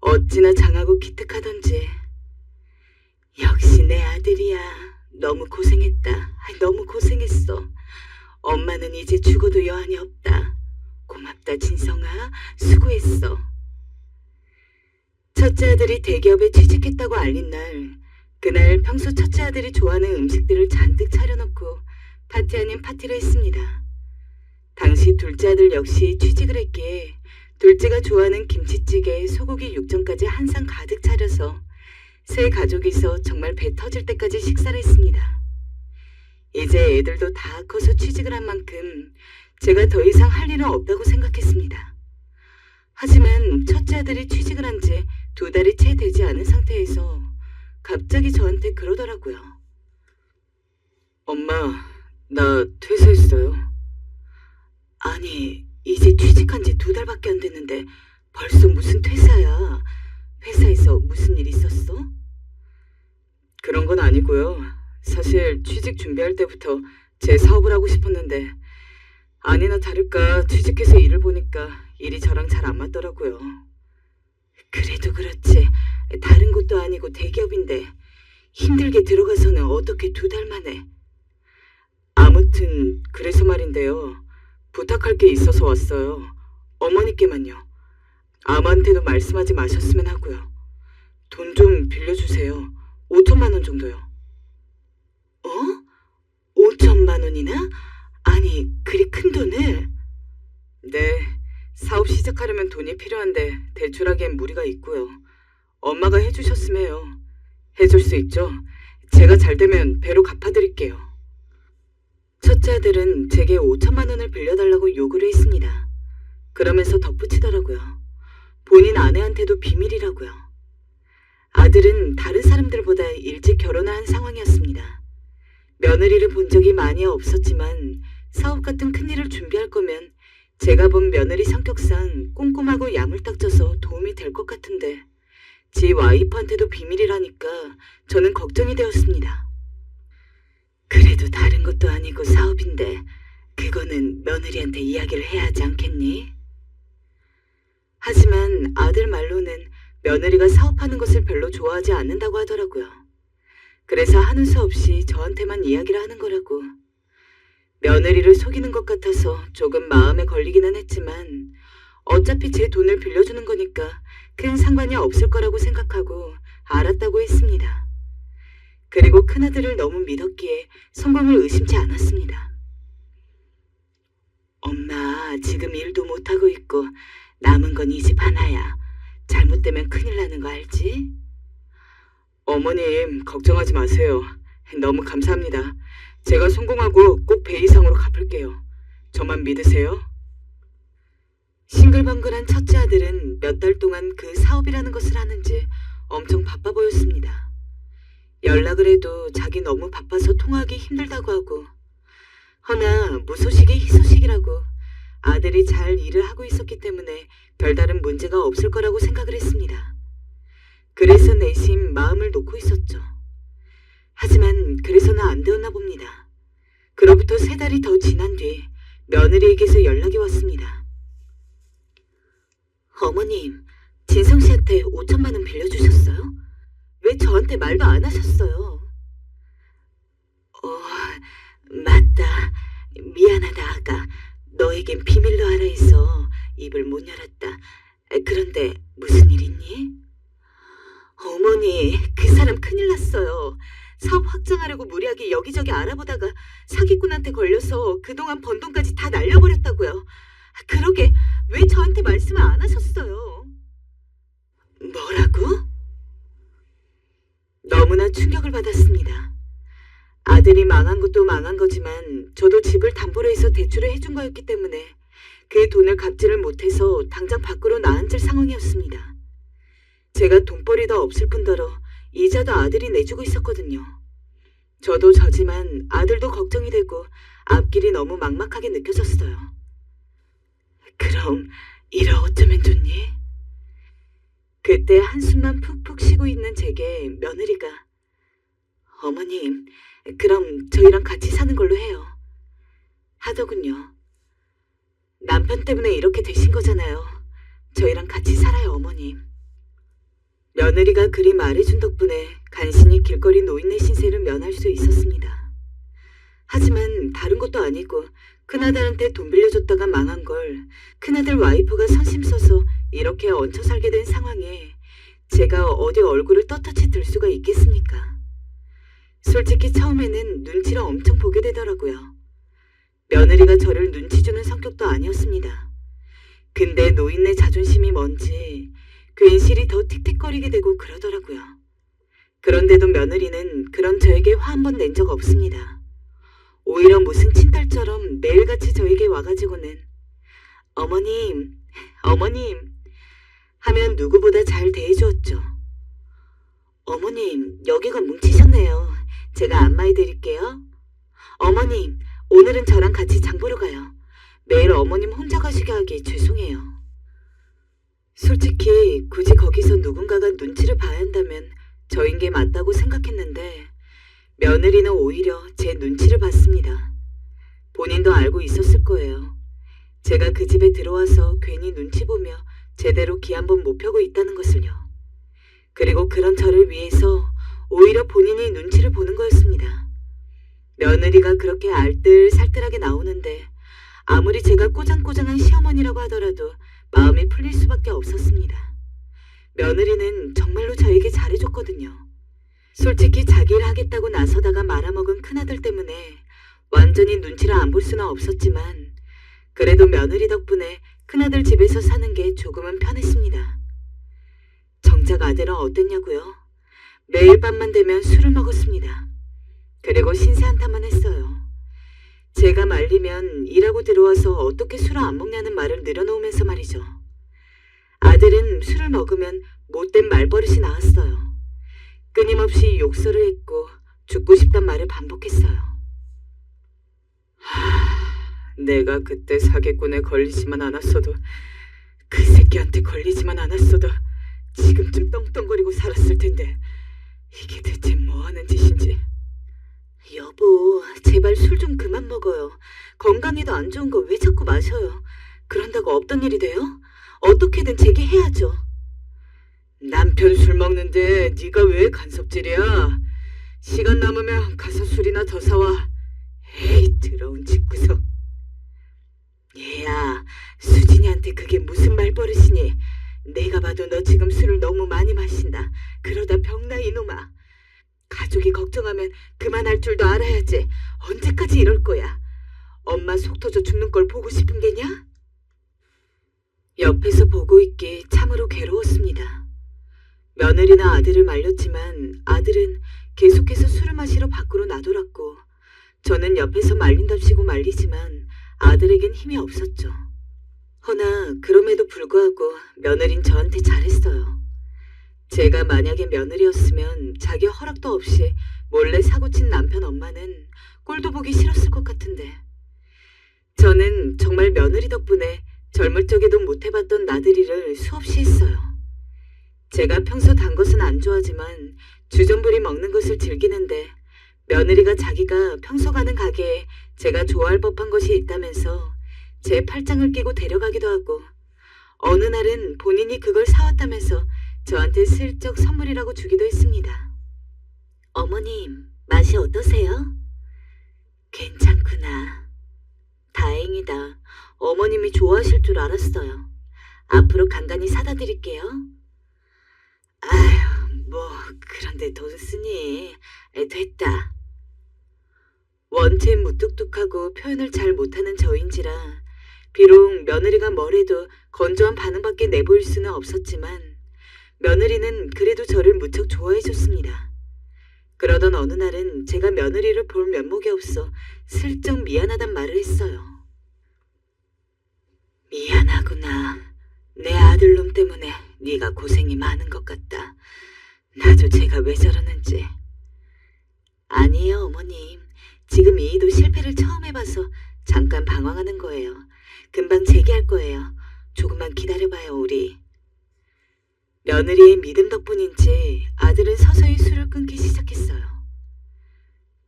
어찌나 장하고 기특하던지. 역시 내 아들이야. 너무 고생했다. 너무 고생했어. 엄마는 이제 죽어도 여한이 없다. 고맙다 진성아. 수고했어. 첫째 아들이 대기업에 취직했다고 알린 날, 그날 평소 첫째 아들이 좋아하는 음식들을 잔뜩 차려놓고 파티 아닌 파티를 했습니다. 당시 둘째 아들 역시 취직을 했기에 둘째가 좋아하는 김치찌개, 소고기 육전까지 한 상 가득 차려서 세 가족이서 정말 배 터질 때까지 식사를 했습니다. 이제 애들도 다 커서 취직을 한 만큼 제가 더 이상 할 일은 없다고 생각했습니다. 하지만 첫째 아들이 취직을 한 지 2달이 채 되지 않은 상태에서 갑자기 저한테 그러더라고요. 엄마, 나 퇴사했어요. 아니, 이제 취직한 지 2달밖에 안 됐는데 벌써 무슨 퇴사야? 회사에서 무슨 일 있었어? 그런 건 아니고요. 사실 취직 준비할 때부터 제 사업을 하고 싶었는데 아니나 다를까 취직해서 일을 보니까 일이 저랑 잘 안 맞더라고요. 그래도 그렇지. 다른 곳도 아니고 대기업인데 힘들게 들어가서는 어떻게 2달 만에. 아무튼 그래서 말인데요. 부탁할 게 있어서 왔어요. 어머니께만요. 아무한테도 말씀하지 마셨으면 하고요. 돈 좀 빌려주세요. 5천만 원 정도요. 5천만 원이나? 아니, 그리 큰 돈을? 네, 사업 시작하려면 돈이 필요한데 대출하기엔 무리가 있고요. 엄마가 해주셨으면 해요. 해줄 수 있죠? 제가 잘 되면 배로 갚아드릴게요. 첫째 아들은 제게 5천만 원을 빌려달라고 요구를 했습니다. 그러면서 덧붙이더라고요. 본인 아내한테도 비밀이라고요. 아들은 다른 사람들보다 일찍 결혼을 한 상황이었습니다. 며느리를 본 적이 많이 없었지만 사업 같은 큰일을 준비할 거면 제가 본 며느리 성격상 꼼꼼하고 야물딱져서 도움이 될 것 같은데 지 와이프한테도 비밀이라니까 저는 걱정이 되었습니다. 그래도 다른 것도 아니고 사업인데 그거는 며느리한테 이야기를 해야 하지 않겠니? 하지만 아들 말로는 며느리가 사업하는 것을 별로 좋아하지 않는다고 하더라고요. 그래서 하는 수 없이 저한테만 이야기를 하는 거라고. 며느리를 속이는 것 같아서 조금 마음에 걸리기는 했지만 어차피 제 돈을 빌려주는 거니까 큰 상관이 없을 거라고 생각하고 알았다고 했습니다. 그리고 큰아들을 너무 믿었기에 성공을 의심치 않았습니다. 엄마, 지금 일도 못하고 있고 남은 건 이 집 하나야. 잘못되면 큰일 나는 거 알지? 어머님, 걱정하지 마세요. 너무 감사합니다. 제가 성공하고 꼭 배 이상으로 갚을게요. 저만 믿으세요. 싱글벙글한 첫째 아들은 몇 달 동안 그 사업이라는 것을 하는지 엄청 바빠 보였습니다. 연락을 해도 자기 너무 바빠서 통화하기 힘들다고 하고, 허나 무소식이 희소식이라고 아들이 잘 일을 하고 있었기 때문에 별다른 문제가 없을 거라고 생각을 했습니다. 그래서 내심 마음을 놓고 있었죠. 하지만 그래서는 안 되었나 봅니다. 그로부터 3달이 더 지난 뒤 며느리에게서 연락이 왔습니다. 어머님, 진성 씨한테 5천만 원 빌려주셨어요? 왜 저한테 말도 안 하셨어요? 맞다. 미안하다, 아가. 너에겐 비밀로 하라 해서 입을 못 열었다. 그런데 무슨 일 있니? 어머니, 그 사람 큰일 났어요. 사업 확장하려고 무리하게 여기저기 알아보다가 사기꾼한테 걸려서 그동안 번 돈까지 다 날려버렸다고요. 그러게 왜 저한테 말씀을 안 하셨어요? 뭐라고? 너무나 충격을 받았습니다. 아들이 망한 것도 망한 거지만 저도 집을 담보로 해서 대출을 해준 거였기 때문에 그 돈을 갚지를 못해서 당장 밖으로 나앉을 상황이었습니다. 제가 돈벌이도 없을 뿐더러 이자도 아들이 내주고 있었거든요. 저도 저지만 아들도 걱정이 되고 앞길이 너무 막막하게 느껴졌어요. 그럼 1억 어쩌면 좋니? 그때 한숨만 푹푹 쉬고 있는 제게 며느리가 어머님, 그럼 저희랑 같이 사는 걸로 해요. 하더군요. 남편 때문에 이렇게 되신 거잖아요. 저희랑 같이 살아요, 어머님. 며느리가 그리 말해준 덕분에 간신히 길거리 노인네 신세를 면할 수 있었습니다. 하지만 다른 것도 아니고 큰아들한테 돈 빌려줬다가 망한 걸 큰아들 와이프가 선심 써서 이렇게 얹혀 살게 된 상황에 제가 어디 얼굴을 떳떳이 들 수가 있겠습니까? 솔직히 처음에는 눈치를 엄청 보게 되더라고요. 며느리가 저를 눈치 주는 성격도 아니었습니다. 근데 노인네 자존심이 뭔지 괜시리 더 틱틱거리게 되고 그러더라고요. 그런데도 며느리는 그런 저에게 화 한 번 낸 적 없습니다. 오히려 무슨 친딸처럼 매일같이 저에게 와가지고는 어머님, 어머님 하면 누구보다 잘 대해주었죠. 어머님, 여기가 뭉치셨네요. 제가 안마해드릴게요. 어머님, 오늘은 저랑 같이 장 보러 가요. 매일 어머님 혼자 가시게 하기 죄송해요. 솔직히 굳이 거기서 누군가가 눈치를 봐야 한다면 저인 게 맞다고 생각했는데 며느리는 오히려 제 눈치를 봤습니다. 본인도 알고 있었을 거예요. 제가 그 집에 들어와서 괜히 눈치 보며 제대로 기 한 번 못 펴고 있다는 것을요. 그리고 그런 저를 위해서 오히려 본인이 눈치를 보는 거였습니다. 며느리가 그렇게 알뜰살뜰하게 나오는데 아무리 제가 꼬장꼬장한 시어머니라고 하더라도 마음이 풀릴 수밖에 없었습니다. 며느리는 정말로 저에게 잘해줬거든요. 솔직히 자기 일 하겠다고 나서다가 말아먹은 큰아들 때문에 완전히 눈치를 안 볼 수는 없었지만 그래도 며느리 덕분에 큰아들 집에서 사는 게 조금은 편했습니다. 정작 아들은 어땠냐고요? 매일 밤만 되면 술을 먹었습니다. 그리고 신세 한탄만 했어요. 제가 말리면 일하고 들어와서 어떻게 술을 안 먹냐는 말을 늘어놓으면서 말이죠. 아들은 술을 먹으면 못된 말버릇이 나왔어요. 끊임없이 욕설을 했고 죽고 싶단 말을 반복했어요. 내가 그때 사기꾼에 걸리지만 않았어도, 그 새끼한테 걸리지만 않았어도 지금쯤 떵떵거리고 살았을 텐데 이게 대체 뭐 하는 짓인지. 여보, 제발 술 좀 그만 먹어요. 건강에도 안 좋은 거 왜 자꾸 마셔요? 그런다고 없던 일이 돼요? 어떻게든 재개해야죠. 남편 술 먹는데 네가 왜 간섭질이야? 시간 남으면 가서 술이나 더 사와. 에이, 더러운 집구석. 얘야, 수진이한테 그게 무슨 말버릇이니? 내가 봐도 너 지금 술을 너무 많이 마신다. 그러다 병나 이놈아. 가족이 걱정하면 그만할 줄도 알아야지. 언제까지 이럴 거야? 엄마 속 터져 죽는 걸 보고 싶은 게냐? 옆에서 보고 있기 참으로 괴로웠습니다. 며느리나 아들을 말렸지만 아들은 계속해서 술을 마시러 밖으로 나돌았고, 저는 옆에서 말린답시고 말리지만 아들에겐 힘이 없었죠. 허나 그럼에도 불구하고 며느린 저한테 잘했어요. 제가 만약에 며느리였으면 자기 허락도 없이 몰래 사고친 남편 엄마는 꼴도 보기 싫었을 것 같은데, 저는 정말 며느리 덕분에 젊을 적에도 못해봤던 나들이를 수없이 했어요. 제가 평소 단 것은 안 좋아하지만 주전부리 먹는 것을 즐기는데, 며느리가 자기가 평소 가는 가게에 제가 좋아할 법한 것이 있다면서 제 팔짱을 끼고 데려가기도 하고, 어느 날은 본인이 그걸 사왔다면서 저한테 슬쩍 선물이라고 주기도 했습니다. 어머님, 맛이 어떠세요? 괜찮구나. 다행이다. 어머님이 좋아하실 줄 알았어요. 앞으로 간간히 사다 드릴게요. 아휴, 뭐 그런데 돈 쓰니. 됐다. 원체 무뚝뚝하고 표현을 잘 못하는 저인지라 비록 며느리가 뭐래도 건조한 반응밖에 내보일 수는 없었지만, 며느리는 그래도 저를 무척 좋아해줬습니다. 그러던 어느 날은 제가 며느리를 볼 면목이 없어 슬쩍 미안하단 말을 했어요. 미안하구나. 내 아들놈 때문에 네가 고생이 많은 것 같다. 나도 제가 왜 저러는지. 아니에요, 어머님. 지금 이 일도 실패를 처음 해봐서 잠깐 방황하는 거예요. 금방 재개할 거예요. 조금만 기다려봐요, 우리. 며느리의 믿음 덕분인지 아들은 서서히 술을 끊기 시작했어요.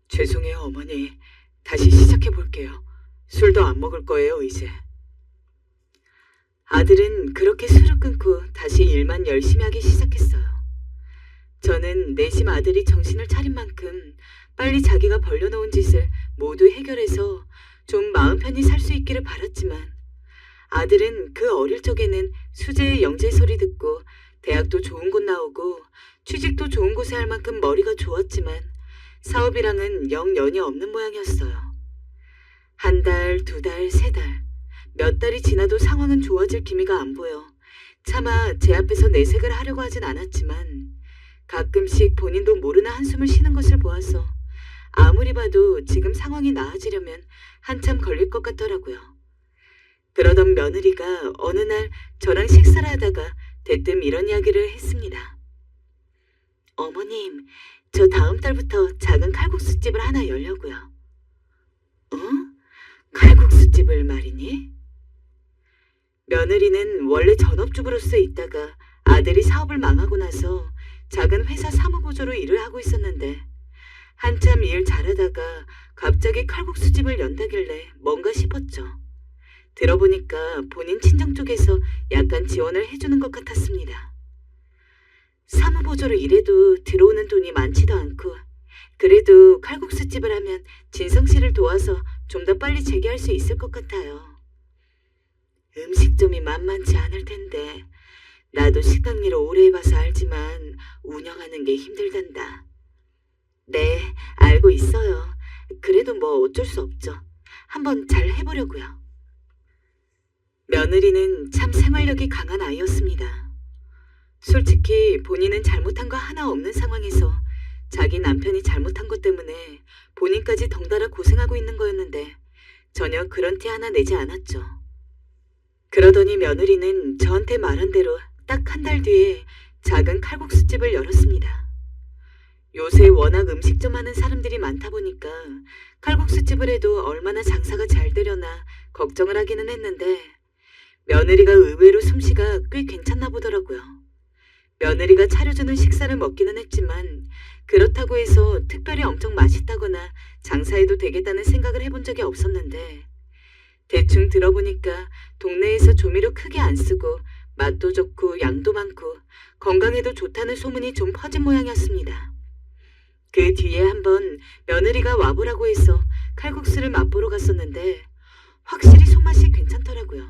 죄송해요, 어머니. 다시 시작해볼게요. 술도 안 먹을 거예요, 이제. 아들은 그렇게 술을 끊고 다시 일만 열심히 하기 시작했어요. 저는 내심 아들이 정신을 차린 만큼 빨리 자기가 벌려놓은 짓을 모두 해결해서 좀 마음 편히 살 수 있기를 바랐지만, 아들은 그 어릴 적에는 수재의 영재 소리 듣고 대학도 좋은 곳 나오고 취직도 좋은 곳에 할 만큼 머리가 좋았지만 사업이랑은 영 연이 없는 모양이었어요. 한 달, 두 달, 세 달, 몇 달이 지나도 상황은 좋아질 기미가 안 보여 차마 제 앞에서 내색을 하려고 하진 않았지만, 가끔씩 본인도 모르는 한숨을 쉬는 것을 보아서 아무리 봐도 지금 상황이 나아지려면 한참 걸릴 것 같더라고요. 그러던 며느리가 어느 날 저랑 식사를 하다가 대뜸 이런 이야기를 했습니다. 어머님, 저 다음 달부터 작은 칼국수집을 하나 열려고요. 어? 칼국수집을 말이니? 며느리는 원래 전업주부로서 있다가 아들이 사업을 망하고 나서 작은 회사 사무보조로 일을 하고 있었는데, 한참 일 잘하다가 갑자기 칼국수집을 연다길래 뭔가 싶었죠. 들어보니까 본인 친정 쪽에서 약간 지원을 해주는 것 같았습니다. 사무보조로 일해도 들어오는 돈이 많지도 않고, 그래도 칼국수집을 하면 진성 씨를 도와서 좀 더 빨리 재개할 수 있을 것 같아요. 음식점이 만만치 않을 텐데, 나도 식당 일을 오래 해봐서 알지만 운영하는 게 힘들단다. 네, 알고 있어요. 그래도 뭐 어쩔 수 없죠. 한번 잘 해보려고요. 며느리는 참 생활력이 강한 아이였습니다. 솔직히 본인은 잘못한 거 하나 없는 상황에서 자기 남편이 잘못한 것 때문에 본인까지 덩달아 고생하고 있는 거였는데 전혀 그런 티 하나 내지 않았죠. 그러더니 며느리는 저한테 말한 대로 딱 한 달 뒤에 작은 칼국수집을 열었습니다. 요새 워낙 음식점 하는 사람들이 많다 보니까 칼국수집을 해도 얼마나 장사가 잘 되려나 걱정을 하기는 했는데 며느리가 의외로 솜씨가 꽤 괜찮나 보더라고요. 며느리가 차려주는 식사를 먹기는 했지만 그렇다고 해서 특별히 엄청 맛있다거나 장사해도 되겠다는 생각을 해본 적이 없었는데 대충 들어보니까 동네에서 조미료 크게 안 쓰고 맛도 좋고 양도 많고 건강에도 좋다는 소문이 좀 퍼진 모양이었습니다. 그 뒤에 한번 며느리가 와보라고 해서 칼국수를 맛보러 갔었는데 확실히 손맛이 괜찮더라고요.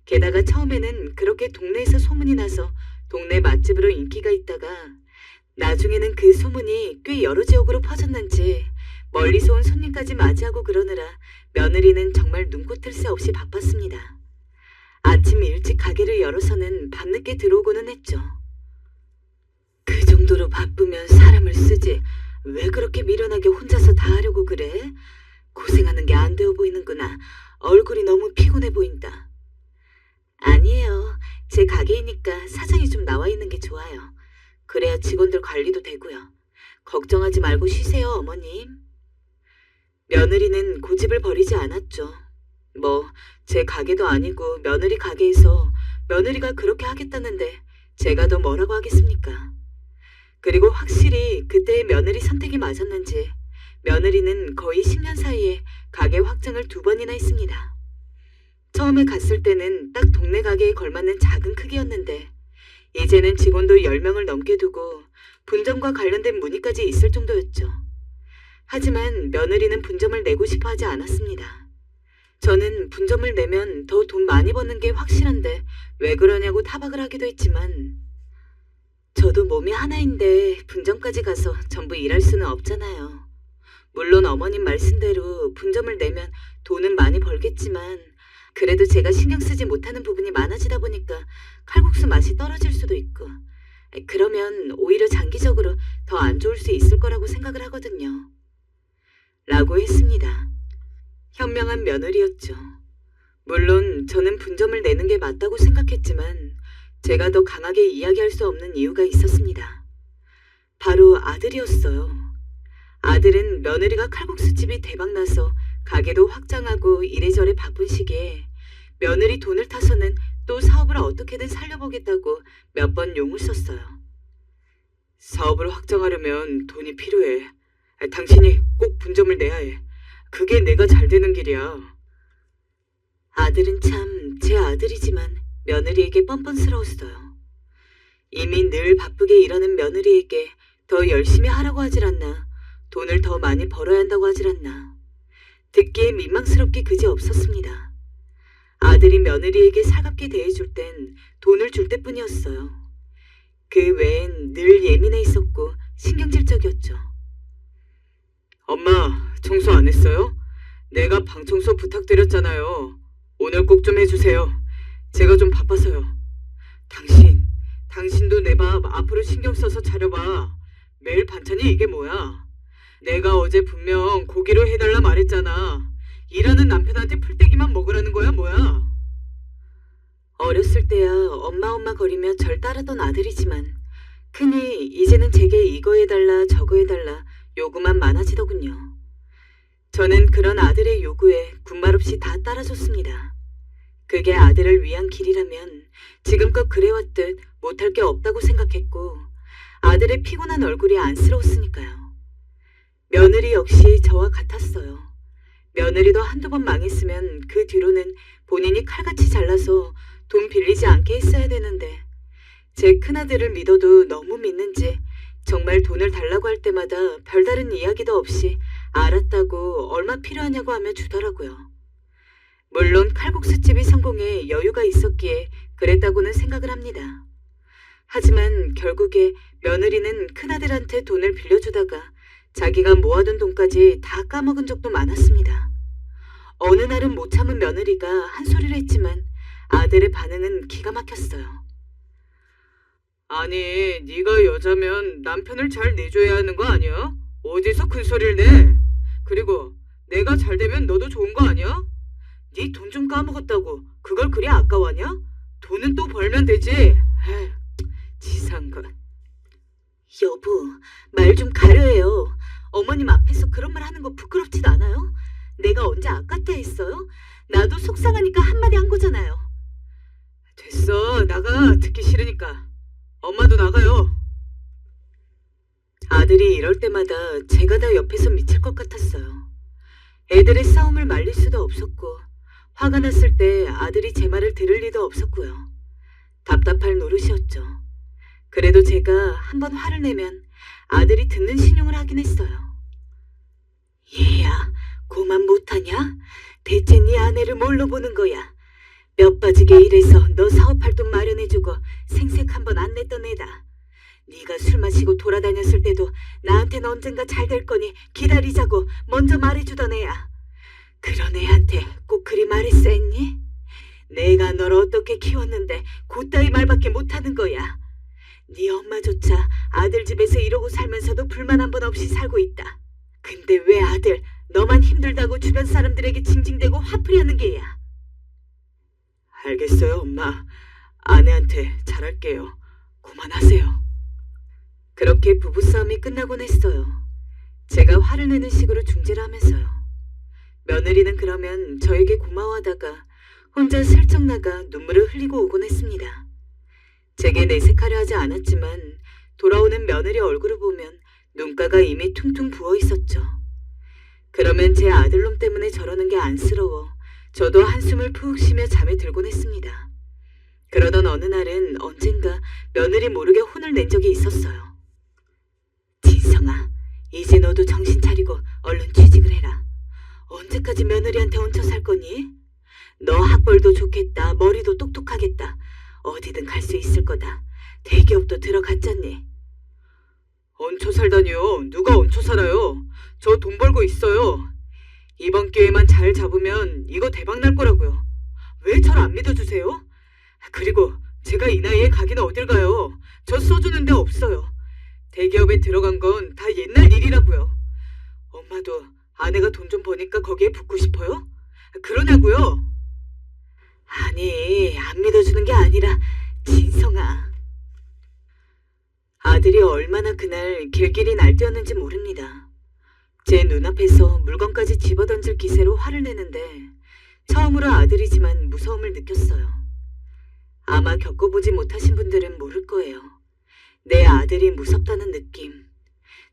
게다가 처음에는 그렇게 동네에서 소문이 나서 동네 맛집으로 인기가 있다가 나중에는 그 소문이 꽤 여러 지역으로 퍼졌는지 멀리서 온 손님까지 맞이하고 그러느라 며느리는 정말 눈꽃을 새 없이 바빴습니다. 아침 일찍 가게를 열어서는 밤늦게 들어오고는 했죠. 그 정도로 바쁘면 사람을 쓰지 왜 그렇게 미련하게 혼자서 다 하려고 그래? 고생하는 게 안 되어 보이는구나. 얼굴이 너무 피곤해 보인다. 아니에요. 제 가게이니까 사장이 좀 나와 있는 게 좋아요. 그래야 직원들 관리도 되고요. 걱정하지 말고 쉬세요, 어머님. 며느리는 고집을 버리지 않았죠. 제 가게도 아니고 며느리 가게에서 며느리가 그렇게 하겠다는데 제가 더 뭐라고 하겠습니까? 그리고 확실히 그때의 며느리 선택이 맞았는지 며느리는 거의 10년 사이에 가게 확장을 2번이나 했습니다. 처음에 갔을 때는 딱 동네 가게에 걸맞는 작은 크기였는데 이제는 직원도 10명을 넘게 두고 분점과 관련된 문의까지 있을 정도였죠. 하지만 며느리는 분점을 내고 싶어 하지 않았습니다. 저는 분점을 내면 더 돈 많이 버는 게 확실한데 왜 그러냐고 타박을 하기도 했지만 저도 몸이 하나인데 분점까지 가서 전부 일할 수는 없잖아요. 물론 어머님 말씀대로 분점을 내면 돈은 많이 벌겠지만 그래도 제가 신경 쓰지 못하는 부분이 많아지다 보니까 칼국수 맛이 떨어질 수도 있고 그러면 오히려 장기적으로 더 안 좋을 수 있을 거라고 생각을 하거든요. 라고 했습니다. 현명한 며느리였죠. 물론 저는 분점을 내는 게 맞다고 생각했지만 제가 더 강하게 이야기할 수 없는 이유가 있었습니다. 바로 아들이었어요. 아들은 며느리가 칼국수집이 대박나서 가게도 확장하고 이래저래 바쁜 시기에 며느리 돈을 타서는 또 사업을 어떻게든 살려보겠다고 몇 번 용을 썼어요. 사업을 확장하려면 돈이 필요해. 당신이 꼭 분점을 내야 해. 그게 내가 잘 되는 길이야. 아들은 참 제 아들이지만 며느리에게 뻔뻔스러웠어요. 이미 늘 바쁘게 일하는 며느리에게 더 열심히 하라고 하질 않나, 돈을 더 많이 벌어야 한다고 하질 않나. 듣기에 민망스럽게 그지없었습니다. 아들이 며느리에게 살갑게 대해줄 땐 돈을 줄 때뿐이었어요. 그 외엔 늘 예민해 있었고 신경질적이었죠. 엄마, 청소 안 했어요? 내가 방 청소 부탁드렸잖아요. 오늘 꼭 좀 해주세요. 제가 좀 바빠서요. 당신도 내 밥 앞으로 신경 써서 차려봐. 매일 반찬이 이게 뭐야? 내가 어제 분명 고기로 해달라 말했잖아. 일하는 남편한테 풀떼기만 먹으라는 거야, 뭐야? 어렸을 때야 엄마 거리며 절 따르던 아들이지만 흔히 이제는 제게 이거 해달라 저거 해달라 요구만 많아지더군요. 저는 그런 아들의 요구에 군말 없이 다 따라줬습니다. 그게 아들을 위한 길이라면 지금껏 그래왔듯 못할 게 없다고 생각했고 아들의 피곤한 얼굴이 안쓰러웠으니까요. 며느리 역시 저와 같았어요. 며느리도 한두 번 망했으면 그 뒤로는 본인이 칼같이 잘라서 돈 빌리지 않게 했어야 되는데 제 큰아들을 믿어도 너무 믿는지 정말 돈을 달라고 할 때마다 별다른 이야기도 없이 알았다고 얼마 필요하냐고 하며 주더라고요. 물론 칼국수집이 성공해 여유가 있었기에 그랬다고는 생각을 합니다. 하지만 결국에 며느리는 큰아들한테 돈을 빌려주다가 자기가 모아둔 돈까지 다 까먹은 적도 많았습니다. 어느 날은 못 참은 며느리가 한 소리를 했지만 아들의 반응은 기가 막혔어요. 아니, 네가 여자면 남편을 잘 내줘야 하는 거 아니야? 어디서 큰 소리를 내? 그리고 내가 잘 되면 너도 좋은 거 아니야? 네 돈 좀 까먹었다고 그걸 그리 아까워하냐? 돈은 또 벌면 되지. 에휴, 치사한 것. 여보, 말 좀 가려해요. 어머님 앞에서 그런 말 하는 거 부끄럽지도 않아요? 내가 언제 아깝다 했어요? 나도 속상하니까 한마디 한 거잖아요. 됐어. 나가. 듣기 싫으니까. 엄마도 나가요. 아들이 이럴 때마다 제가 다 옆에서 미칠 것 같았어요. 애들의 싸움을 말릴 수도 없었고 화가 났을 때 아들이 제 말을 들을 리도 없었고요. 답답할 노릇이었죠. 그래도 제가 한번 화를 내면 아들이 듣는 신용을 하긴 했어요. 얘야, 고만 못하냐? 대체 네 아내를 뭘로 보는 거야? 몇 빠지게 일해서 너 사업할 돈 마련해주고 생색 한 번 안 냈던 애다. 네가 술 마시고 돌아다녔을 때도 나한테는 언젠가 잘 될 거니 기다리자고 먼저 말해주던 애야. 그런 애한테 꼭 그리 말했어 했니? 내가 널 어떻게 키웠는데 그따위 말밖에 못하는 거야. 네 엄마조차 아들 집에서 이러고 살면서도 불만 한 번 없이 살고 있다. 근데 왜 아들 너만 힘들다고 주변 사람들에게 징징대고 화풀이하는 게야? 알겠어요, 엄마. 아내한테 잘할게요. 그만하세요. 그렇게 부부싸움이 끝나곤 했어요. 제가 화를 내는 식으로 중재를 하면서요. 며느리는 그러면 저에게 고마워하다가 혼자 슬쩍 나가 눈물을 흘리고 오곤 했습니다. 제게 내색하려 하지 않았지만 돌아오는 며느리 얼굴을 보면 눈가가 이미 퉁퉁 부어 있었죠. 그러면 제 아들놈 때문에 저러는 게 안쓰러워 저도 한숨을 푹 쉬며 잠에 들곤 했습니다. 그러던 어느 날은 언젠가 며느리 모르게 혼을 낸 적이 있었어요. 진성아, 이제 너도 정신 차리고 얼른 취직을 해라. 언제까지 며느리한테 얹혀 살 거니? 너 학벌도 좋겠다, 머리도 똑똑하겠다. 어디든 갈 수 있을 거다. 대기업도 들어갔잖니. 얹혀 살다니요? 누가 얹혀 살아요? 저 돈 벌고 있어요. 이번 기회만 잘 잡으면 이거 대박 날 거라고요. 왜 저를 안 믿어주세요? 그리고 제가 이 나이에 가긴 어딜 가요. 저 써주는 데 없어요. 대기업에 들어간 건 다 옛날 일이라고요. 엄마도 아내가 돈 좀 버니까 거기에 붙고 싶어요? 그러냐고요? 아니, 안 믿어주는 게 아니라 진성아. 아들이 얼마나 그날 길길이 날뛰었는지 모릅니다. 제 눈앞에서 물건까지 집어던질 기세로 화를 내는데 처음으로 아들이지만 무서움을 느꼈어요. 아마 겪어보지 못하신 분들은 모를 거예요. 내 아들이 무섭다는 느낌.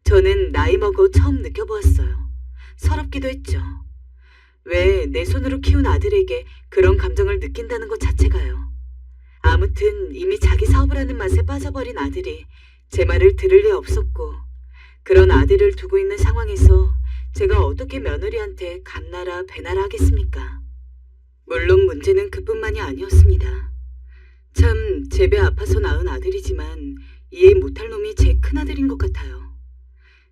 저는 나이 먹어 처음 느껴보았어요. 서럽기도 했죠. 왜 내 손으로 키운 아들에게 그런 감정을 느낀다는 것 자체가요. 아무튼 이미 자기 사업을 하는 맛에 빠져버린 아들이 제 말을 들을 리 없었고 그런 아들을 두고 있는 상황에서 제가 어떻게 며느리한테 감나라 배나라 하겠습니까? 물론 문제는 그뿐만이 아니었습니다. 참 제 배 아파서 낳은 아들이지만 이해 못할 놈이 제 큰아들인 것 같아요.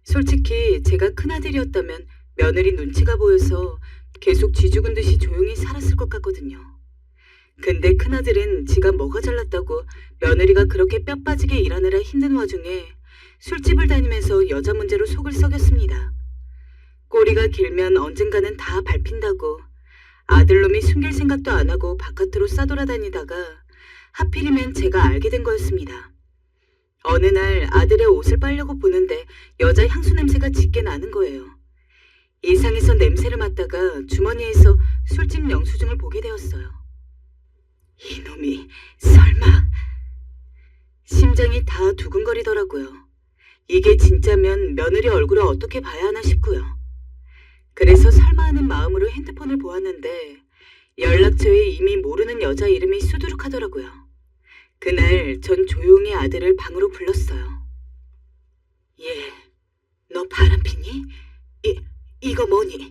솔직히 제가 큰아들이었다면 며느리 눈치가 보여서 계속 쥐죽은 듯이 조용히 살았을 것 같거든요. 근데 큰아들은 지가 뭐가 잘났다고 며느리가 그렇게 뼈 빠지게 일하느라 힘든 와중에 술집을 다니면서 여자 문제로 속을 썩였습니다. 꼬리가 길면 언젠가는 다 밟힌다고 아들놈이 숨길 생각도 안 하고 바깥으로 싸돌아다니다가 하필이면 제가 알게 된 거였습니다. 어느 날 아들의 옷을 빨려고 보는데 여자 향수 냄새가 짙게 나는 거예요. 이상해서 냄새를 맡다가 주머니에서 술집 영수증을 보게 되었어요. 이놈이 설마... 심장이 다 두근거리더라고요. 이게 진짜면 며느리 얼굴을 어떻게 봐야 하나 싶고요. 그래서 설마 하는 마음으로 핸드폰을 보았는데 연락처에 이미 모르는 여자 이름이 수두룩하더라고요. 그날 전 조용히 아들을 방으로 불렀어요. 얘, 너 바람피니? 이거 뭐니?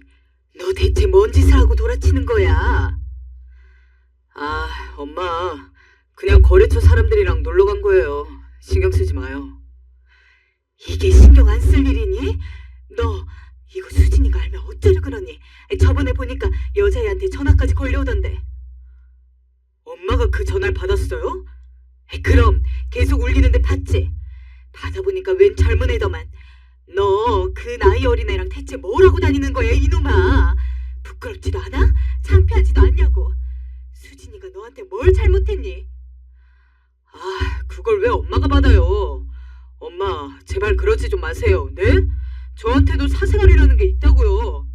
너 대체 뭔 짓을 하고 돌아치는 거야? 아, 엄마. 그냥 거래처 사람들이랑 놀러 간 거예요. 신경 쓰지 마요. 이게 신경 안 쓸 일이니? 너 이거 수진이가 알면 어쩌려 그러니? 저번에 보니까 여자애한테 전화까지 걸려오던데. 엄마가 그 전화를 받았어요? 그럼 계속 울리는데 봤지? 받아보니까 웬 젊은 애더만. 너 그 나이 어린 애랑 대체 뭘 하고 다니는 거야 이놈아? 부끄럽지도 않아? 창피하지도 않냐고. 수진이가 너한테 뭘 잘못했니? 아, 그걸 왜 엄마가 받아요? 엄마, 제발 그러지 좀 마세요. 네? 저한테도 사생활이라는 게 있다고요.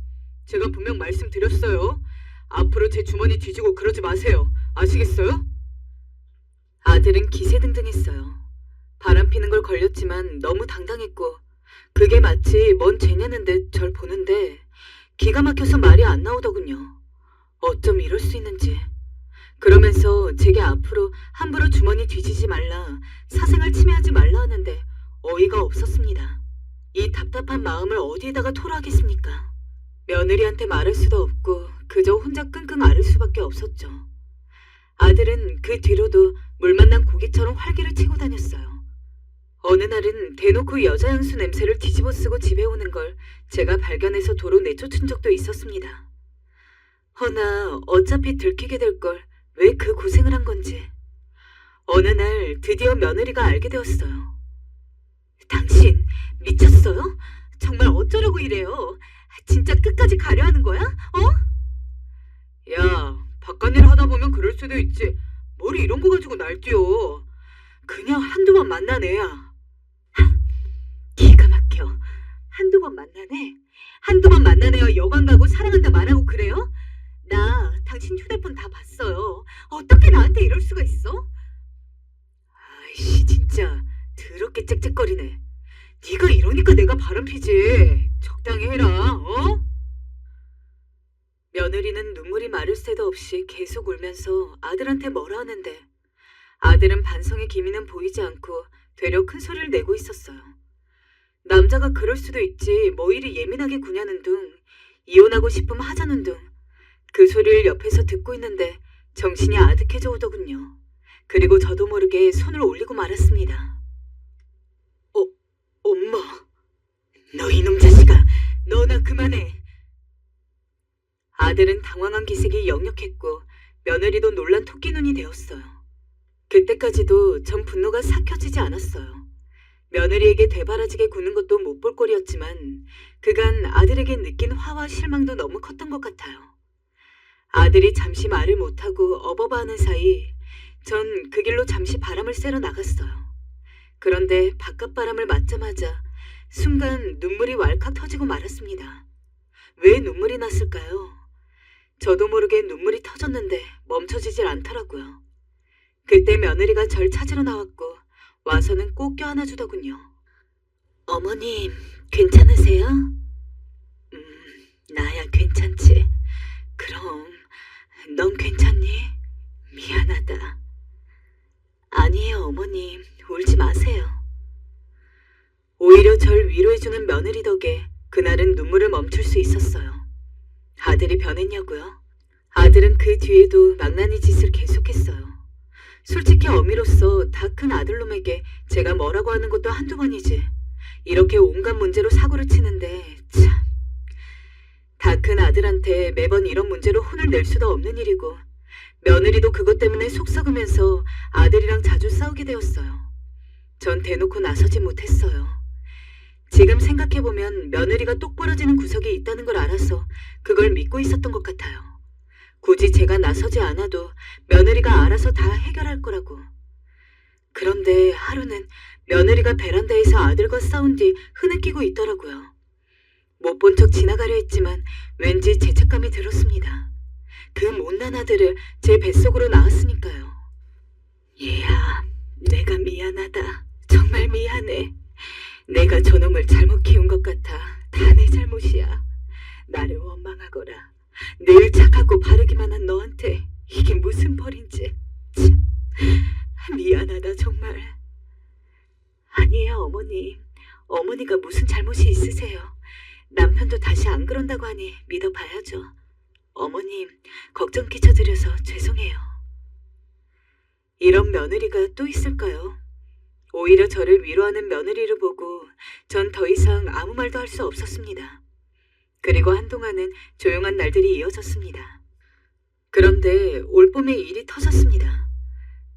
제가 분명 말씀드렸어요. 앞으로 제 주머니 뒤지고 그러지 마세요. 아시겠어요? 아들은 기세등등했어요. 바람 피는 걸 걸렸지만 너무 당당했고 그게 마치 뭔 죄냐는 듯 절 보는데 기가 막혀서 말이 안 나오더군요. 어쩜 이럴 수 있는지. 그러면서 제게 앞으로 함부로 주머니 뒤지지 말라, 사생활 침해하지 말라 하는데 어이가 없었습니다. 이 답답한 마음을 어디에다가 토로하겠습니까? 며느리한테 말할 수도 없고 그저 혼자 끙끙 앓을 수밖에 없었죠. 아들은 그 뒤로도 물 만난 고기처럼 활기를 치고 다녔어요. 어느 날은 대놓고 여자 향수 냄새를 뒤집어 쓰고 집에 오는 걸 제가 발견해서 도로 내쫓은 적도 있었습니다. 허나 어차피 들키게 될 걸 왜 그 고생을 한 건지. 어느 날 드디어 며느리가 알게 되었어요. 당신 미쳤어요? 정말 어쩌려고 이래요? 진짜 끝까지 가려 하는 거야? 야, 바깥일 하다 보면 그럴 수도 있지. 뭘 이런 거 가지고 날뛰어. 그냥 한두 번 만난 애야. 기가 막혀. 한두 번 만나네? 한두 번 만난 애와 여관 가고 사랑한다 말하고 그래요? 나 당신 휴대폰 다 봤어요. 어떻게 나한테 이럴 수가 있어? 아이씨, 진짜 더럽게 짹짹거리네. 네가 이러니까 내가 바람피지. 적당히 해라, 어? 며느리는 눈물이 마를 새도 없이 계속 울면서 아들한테 뭐라 하는데 아들은 반성의 기미는 보이지 않고 되려 큰 소리를 내고 있었어요. 남자가 그럴 수도 있지 뭐 이리 예민하게 구냐는 둥, 이혼하고 싶으면 하자는 둥. 그 소리를 옆에서 듣고 있는데 정신이 아득해져 오더군요. 그리고 저도 모르게 손을 올리고 말았습니다. 엄마. 너 이놈 자식아, 너나 그만해. 아들은 당황한 기색이 역력했고 며느리도 놀란 토끼 눈이 되었어요. 그때까지도 전 분노가 삭혀지지 않았어요. 며느리에게 되바라지게 구는 것도 못 볼 꼴이었지만 그간 아들에게 느낀 화와 실망도 너무 컸던 것 같아요. 아들이 잠시 말을 못하고 어버바하는 사이 전 그 길로 잠시 바람을 쐬러 나갔어요. 그런데 바깥바람을 맞자마자 순간 눈물이 왈칵 터지고 말았습니다. 왜 눈물이 났을까요? 저도 모르게 눈물이 터졌는데 멈춰지질 않더라고요. 그때 며느리가 절 찾으러 나왔고 와서는 꼭 껴안아 주더군요. 어머님, 괜찮으세요? 나야 괜찮지. 그럼 넌 괜찮니? 미안하다. 아니에요, 어머님. 울지 마세요. 오히려 절 위로해주는 며느리 덕에 그날은 눈물을 멈출 수 있었어요. 아들이 변했냐고요? 아들은 그 뒤에도 망나니 짓을 계속했어요. 솔직히 어미로서 다 큰 아들놈에게 제가 뭐라고 하는 것도 한두 번이지. 이렇게 온갖 문제로 사고를 치는데 참. 다 큰 아들한테 매번 이런 문제로 혼을 낼 수도 없는 일이고 며느리도 그것 때문에 속 썩으면서 아들이랑 자주 싸우게 되었어요. 전 대놓고 나서지 못했어요. 지금 생각해보면 며느리가 똑 부러지는 구석이 있다는 걸 알아서 그걸 믿고 있었던 것 같아요. 굳이 제가 나서지 않아도 며느리가 알아서 다 해결할 거라고. 그런데 하루는 며느리가 베란다에서 아들과 싸운 뒤 흐느끼고 있더라고요. 못 본 척 지나가려 했지만 왠지 죄책감이 들었습니다. 그 못난 아들을 제 뱃속으로 낳았으니까요. 얘야, 내가 미안하다. 정말 미안해. 내가 저놈을 잘못 키운 것 같아. 다 내 잘못이야. 나를 원망하거라. 늘 착하고 바르기만 한 너한테 이게 무슨 벌인지. 참, 미안하다 정말. 아니에요, 어머님. 어머니가 무슨 잘못이 있으세요. 남편도 다시 안 그런다고 하니 믿어봐야죠. 어머님, 걱정 끼쳐드려서 죄송해요. 이런 며느리가 또 있을까요? 오히려 저를 위로하는 며느리를 보고 전 더 이상 아무 말도 할 수 없었습니다. 그리고 한동안은 조용한 날들이 이어졌습니다. 그런데 올봄에 일이 터졌습니다.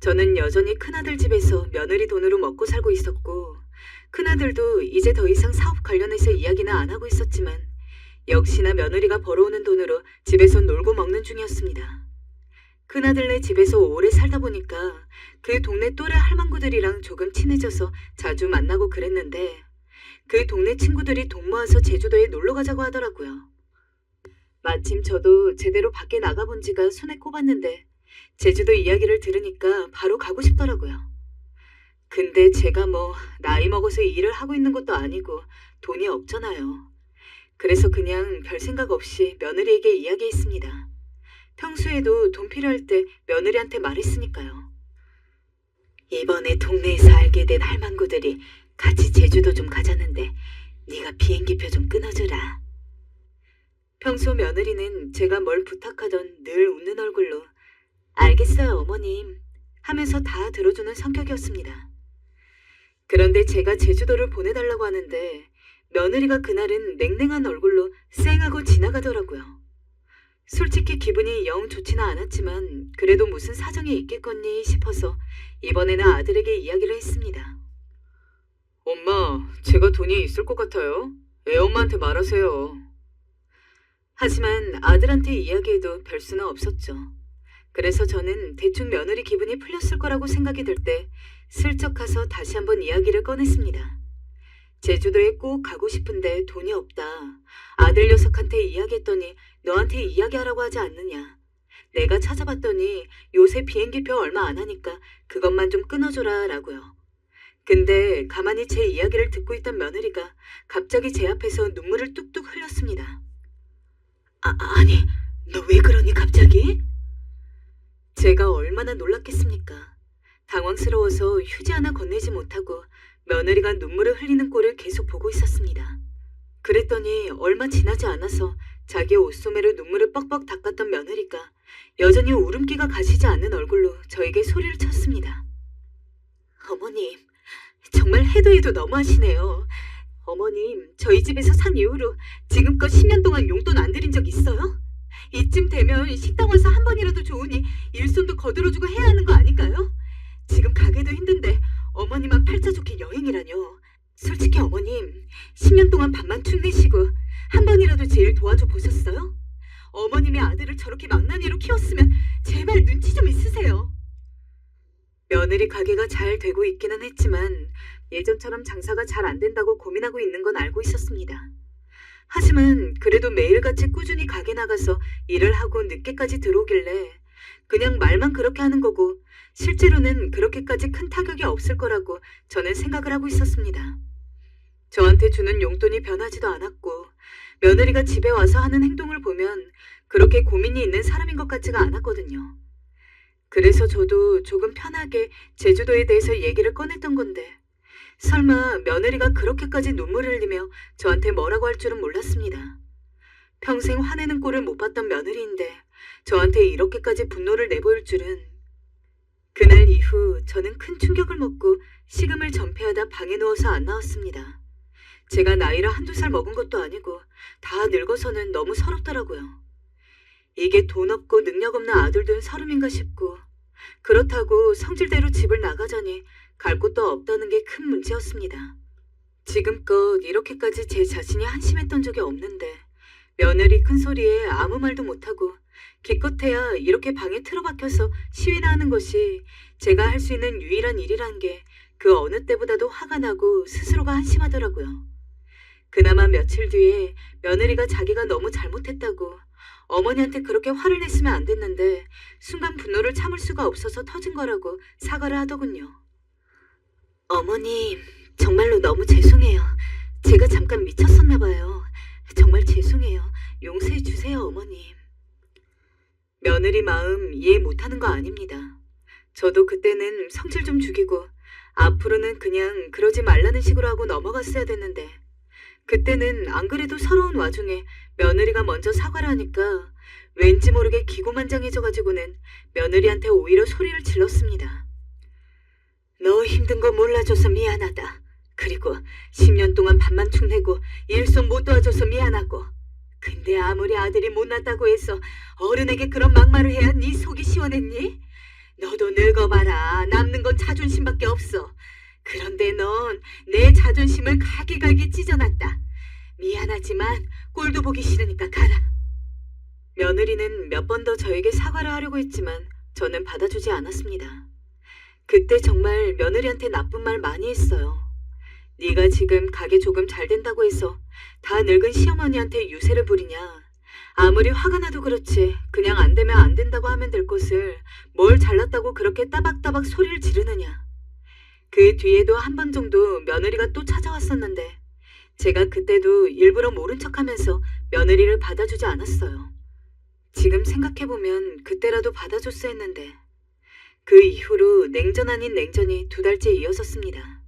저는 여전히 큰아들 집에서 며느리 돈으로 먹고 살고 있었고 큰아들도 이제 더 이상 사업 관련해서 이야기는 안 하고 있었지만 역시나 며느리가 벌어오는 돈으로 집에서 놀고 먹는 중이었습니다. 큰아들네 집에서 오래 살다 보니까 그 동네 또래 할망구들이랑 조금 친해져서 자주 만나고 그랬는데 그 동네 친구들이 돈 모아서 제주도에 놀러 가자고 하더라고요. 마침 저도 제대로 밖에 나가본 지가 손에 꼽았는데 제주도 이야기를 들으니까 바로 가고 싶더라고요. 근데 제가 뭐 나이 먹어서 일을 하고 있는 것도 아니고 돈이 없잖아요. 그래서 그냥 별 생각 없이 며느리에게 이야기했습니다. 평소에도 돈 필요할 때 며느리한테 말했으니까요. 이번에 동네에서 알게 된 할망구들이 같이 제주도 좀 가자는데 네가 비행기표 좀 끊어주라. 평소 며느리는 제가 뭘 부탁하던 늘 웃는 얼굴로 알겠어요 어머님 하면서 다 들어주는 성격이었습니다. 그런데 제가 제주도를 보내달라고 하는데 며느리가 그날은 냉랭한 얼굴로 쌩하고 지나가더라고요. 솔직히 기분이 영 좋지는 않았지만 그래도 무슨 사정이 있겠거니 싶어서 이번에는 아들에게 이야기를 했습니다. 엄마, 제가 돈이 있을 것 같아요. 애엄마한테 말하세요. 하지만 아들한테 이야기해도 별 수는 없었죠. 그래서 저는 대충 며느리 기분이 풀렸을 거라고 생각이 들 때 슬쩍 가서 다시 한번 이야기를 꺼냈습니다. 제주도에 꼭 가고 싶은데 돈이 없다. 아들 녀석한테 이야기했더니 너한테 이야기하라고 하지 않느냐. 내가 찾아봤더니 요새 비행기표 얼마 안 하니까 그것만 좀 끊어줘라 라고요. 근데 가만히 제 이야기를 듣고 있던 며느리가 갑자기 제 앞에서 눈물을 뚝뚝 흘렸습니다. 아니, 너 왜 그러니 갑자기? 제가 얼마나 놀랐겠습니까? 당황스러워서 휴지 하나 건네지 못하고 며느리가 눈물을 흘리는 꼴을 계속 보고 있었습니다. 그랬더니 얼마 지나지 않아서 자기 옷소매로 눈물을 뻑뻑 닦았던 며느리가 여전히 울음기가 가시지 않는 얼굴로 저에게 소리를 쳤습니다. 어머님, 정말 해도 해도 너무하시네요. 어머님, 저희 집에서 산 이후로 지금껏 10년 동안 용돈 안 드린 적 있어요? 이쯤 되면 식당 와서 한 번이라도 좋으니 일손도 거들어주고 해야 하는 거 아닌가요? 지금 가게도 힘든데 어머니만 팔자 좋게 여행이라뇨. 솔직히 어머님, 10년 동안 밥만 축 내시고 한 번이라도 제 일 도와줘 보셨어요? 어머님의 아들을 저렇게 망나니로 키웠으면 제발 눈치 좀 있으세요. 며느리 가게가 잘 되고 있기는 했지만 예전처럼 장사가 잘 안 된다고 고민하고 있는 건 알고 있었습니다. 하지만 그래도 매일같이 꾸준히 가게 나가서 일을 하고 늦게까지 들어오길래 그냥 말만 그렇게 하는 거고 실제로는 그렇게까지 큰 타격이 없을 거라고 저는 생각을 하고 있었습니다. 저한테 주는 용돈이 변하지도 않았고 며느리가 집에 와서 하는 행동을 보면 그렇게 고민이 있는 사람인 것 같지가 않았거든요. 그래서 저도 조금 편하게 제주도에 대해서 얘기를 꺼냈던 건데 설마 며느리가 그렇게까지 눈물을 흘리며 저한테 뭐라고 할 줄은 몰랐습니다. 평생 화내는 꼴을 못 봤던 며느리인데 저한테 이렇게까지 분노를 내보일 줄은. 그날 이후 저는 큰 충격을 먹고 식음을 전폐하다 방에 누워서 안 나왔습니다. 제가 나이를 한두 살 먹은 것도 아니고 다 늙어서는 너무 서럽더라고요. 이게 돈 없고 능력 없는 아들 둔 서름인가 싶고 그렇다고 성질대로 집을 나가자니 갈 곳도 없다는 게 큰 문제였습니다. 지금껏 이렇게까지 제 자신이 한심했던 적이 없는데 며느리 큰 소리에 아무 말도 못하고 기껏해야 이렇게 방에 틀어박혀서 시위나 하는 것이 제가 할 수 있는 유일한 일이란 게 그 어느 때보다도 화가 나고 스스로가 한심하더라고요. 그나마 며칠 뒤에 며느리가 자기가 너무 잘못했다고 어머니한테 그렇게 화를 냈으면 안 됐는데 순간 분노를 참을 수가 없어서 터진 거라고 사과를 하더군요. 어머님, 정말로 너무 죄송해요. 제가 잠깐 미쳤었나 봐요. 정말 죄송해요. 용서해 주세요, 어머님. 며느리 마음 이해 못하는 거 아닙니다. 저도 그때는 성질 좀 죽이고 앞으로는 그냥 그러지 말라는 식으로 하고 넘어갔어야 됐는데 그때는 안 그래도 서러운 와중에 며느리가 먼저 사과를 하니까 왠지 모르게 기고만장해져가지고는 며느리한테 오히려 소리를 질렀습니다. 너 힘든 거 몰라줘서 미안하다. 그리고 10년 동안 밥만 축 내고 일손 못 도와줘서 미안하고 근데 아무리 아들이 못났다고 해서 어른에게 그런 막말을 해야 네 속이 시원했니? 너도 늙어봐라. 남는 건 자존심밖에 없어. 그런데 넌 내 자존심을 갈기갈기 찢어놨다. 미안하지만 꼴도 보기 싫으니까 가라. 며느리는 몇 번 더 저에게 사과를 하려고 했지만 저는 받아주지 않았습니다. 그때 정말 며느리한테 나쁜 말 많이 했어요. 네가 지금 가게 조금 잘 된다고 해서 다 늙은 시어머니한테 유세를 부리냐. 아무리 화가 나도 그렇지 그냥 안 되면 안 된다고 하면 될 것을 뭘 잘났다고 그렇게 따박따박 소리를 지르느냐. 그 뒤에도 한 번 정도 며느리가 또 찾아왔었는데 제가 그때도 일부러 모른 척하면서 며느리를 받아주지 않았어요. 지금 생각해보면 그때라도 받아줬어야 했는데 그 이후로 냉전 아닌 냉전이 2달째 이어졌습니다.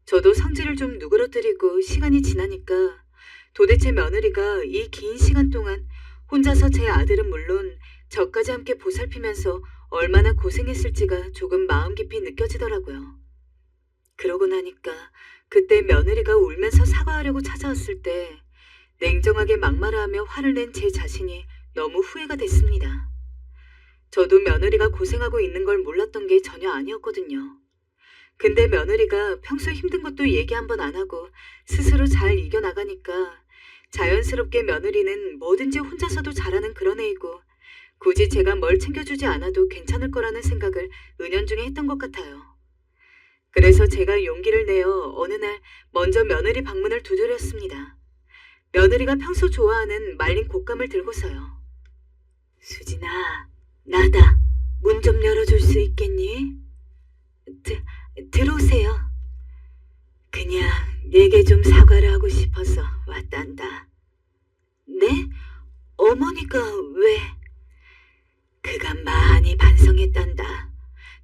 저도 성질을 좀 누그러뜨리고 시간이 지나니까 도대체 며느리가 이 긴 시간 동안 혼자서 제 아들은 물론 저까지 함께 보살피면서 얼마나 고생했을지가 조금 마음 깊이 느껴지더라고요. 그러고 나니까 그때 며느리가 울면서 사과하려고 찾아왔을 때 냉정하게 막말하며 화를 낸 제 자신이 너무 후회가 됐습니다. 저도 며느리가 고생하고 있는 걸 몰랐던 게 전혀 아니었거든요. 근데 며느리가 평소 힘든 것도 얘기 한 번 안 하고 스스로 잘 이겨나가니까 자연스럽게 며느리는 뭐든지 혼자서도 잘하는 그런 애이고 굳이 제가 뭘 챙겨주지 않아도 괜찮을 거라는 생각을 은연중에 했던 것 같아요. 그래서 제가 용기를 내어 어느 날 먼저 며느리 방문을 두드렸습니다. 며느리가 평소 좋아하는 말린 곶감을 들고서요. 수진아, 나다. 문 좀 열어줄 수 있겠니? 들어오세요. 그냥 내게 좀 사과를 하고 싶어서 왔단다. 네? 어머니가 왜? 그간 많이 반성했단다.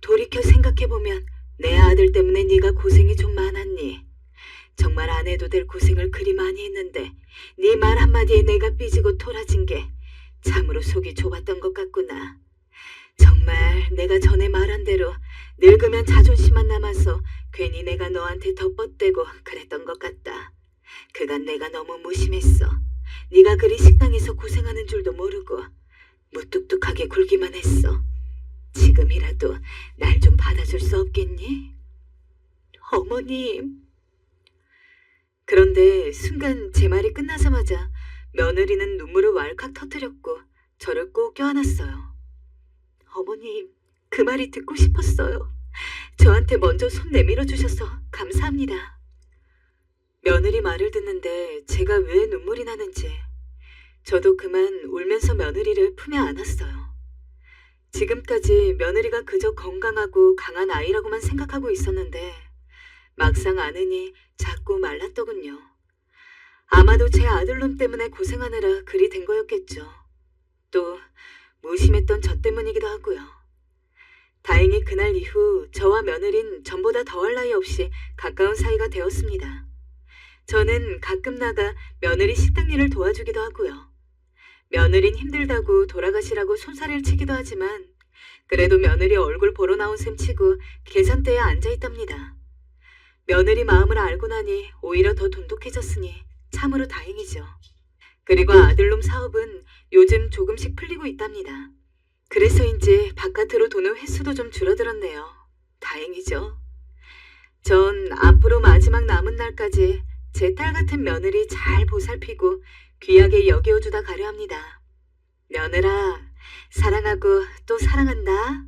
돌이켜 생각해보면 내 아들 때문에 네가 고생이 좀 많았니? 정말 안 해도 될 고생을 그리 많이 했는데 네 말 한마디에 내가 삐지고 토라진 게 참으로 속이 좁았던 것 같구나. 정말 내가 전에 말한 대로 늙으면 자존심만 남아서 괜히 내가 너한테 더 뻗대고 그랬던 것 같다. 그간 내가 너무 무심했어. 네가 그리 식당에서 고생하는 줄도 모르고 무뚝뚝하게 굴기만 했어. 지금이라도 날 좀 받아줄 수 없겠니? 어머님. 그런데 순간 제 말이 끝나자마자 며느리는 눈물을 왈칵 터뜨렸고 저를 꼭 껴안았어요. 어머님, 그 말이 듣고 싶었어요. 저한테 먼저 손 내밀어 주셔서 감사합니다. 며느리 말을 듣는데 제가 왜 눈물이 나는지 저도 그만 울면서 며느리를 품에 안았어요. 지금까지 며느리가 그저 건강하고 강한 아이라고만 생각하고 있었는데 막상 아느니 자꾸 말랐더군요. 아마도 제 아들놈 때문에 고생하느라 그리 된 거였겠죠. 또 무심했던 저 때문이기도 하고요. 다행히 그날 이후 저와 며느린 전보다 더할 나위 없이 가까운 사이가 되었습니다. 저는 가끔 나가 며느리 식당 일을 도와주기도 하고요. 며느린 힘들다고 돌아가시라고 손살을 치기도 하지만 그래도 며느리 얼굴 보러 나온 셈 치고 계산대에 앉아있답니다. 며느리 마음을 알고 나니 오히려 더 돈독해졌으니 참으로 다행이죠. 그리고 아들놈 사업은 요즘 조금씩 풀리고 있답니다. 그래서인지 바깥으로 도는 횟수도 좀 줄어들었네요. 다행이죠. 전 앞으로 마지막 남은 날까지 제 딸 같은 며느리 잘 보살피고 귀하게 여겨주다 가려 합니다. 며느라, 사랑하고 또 사랑한다.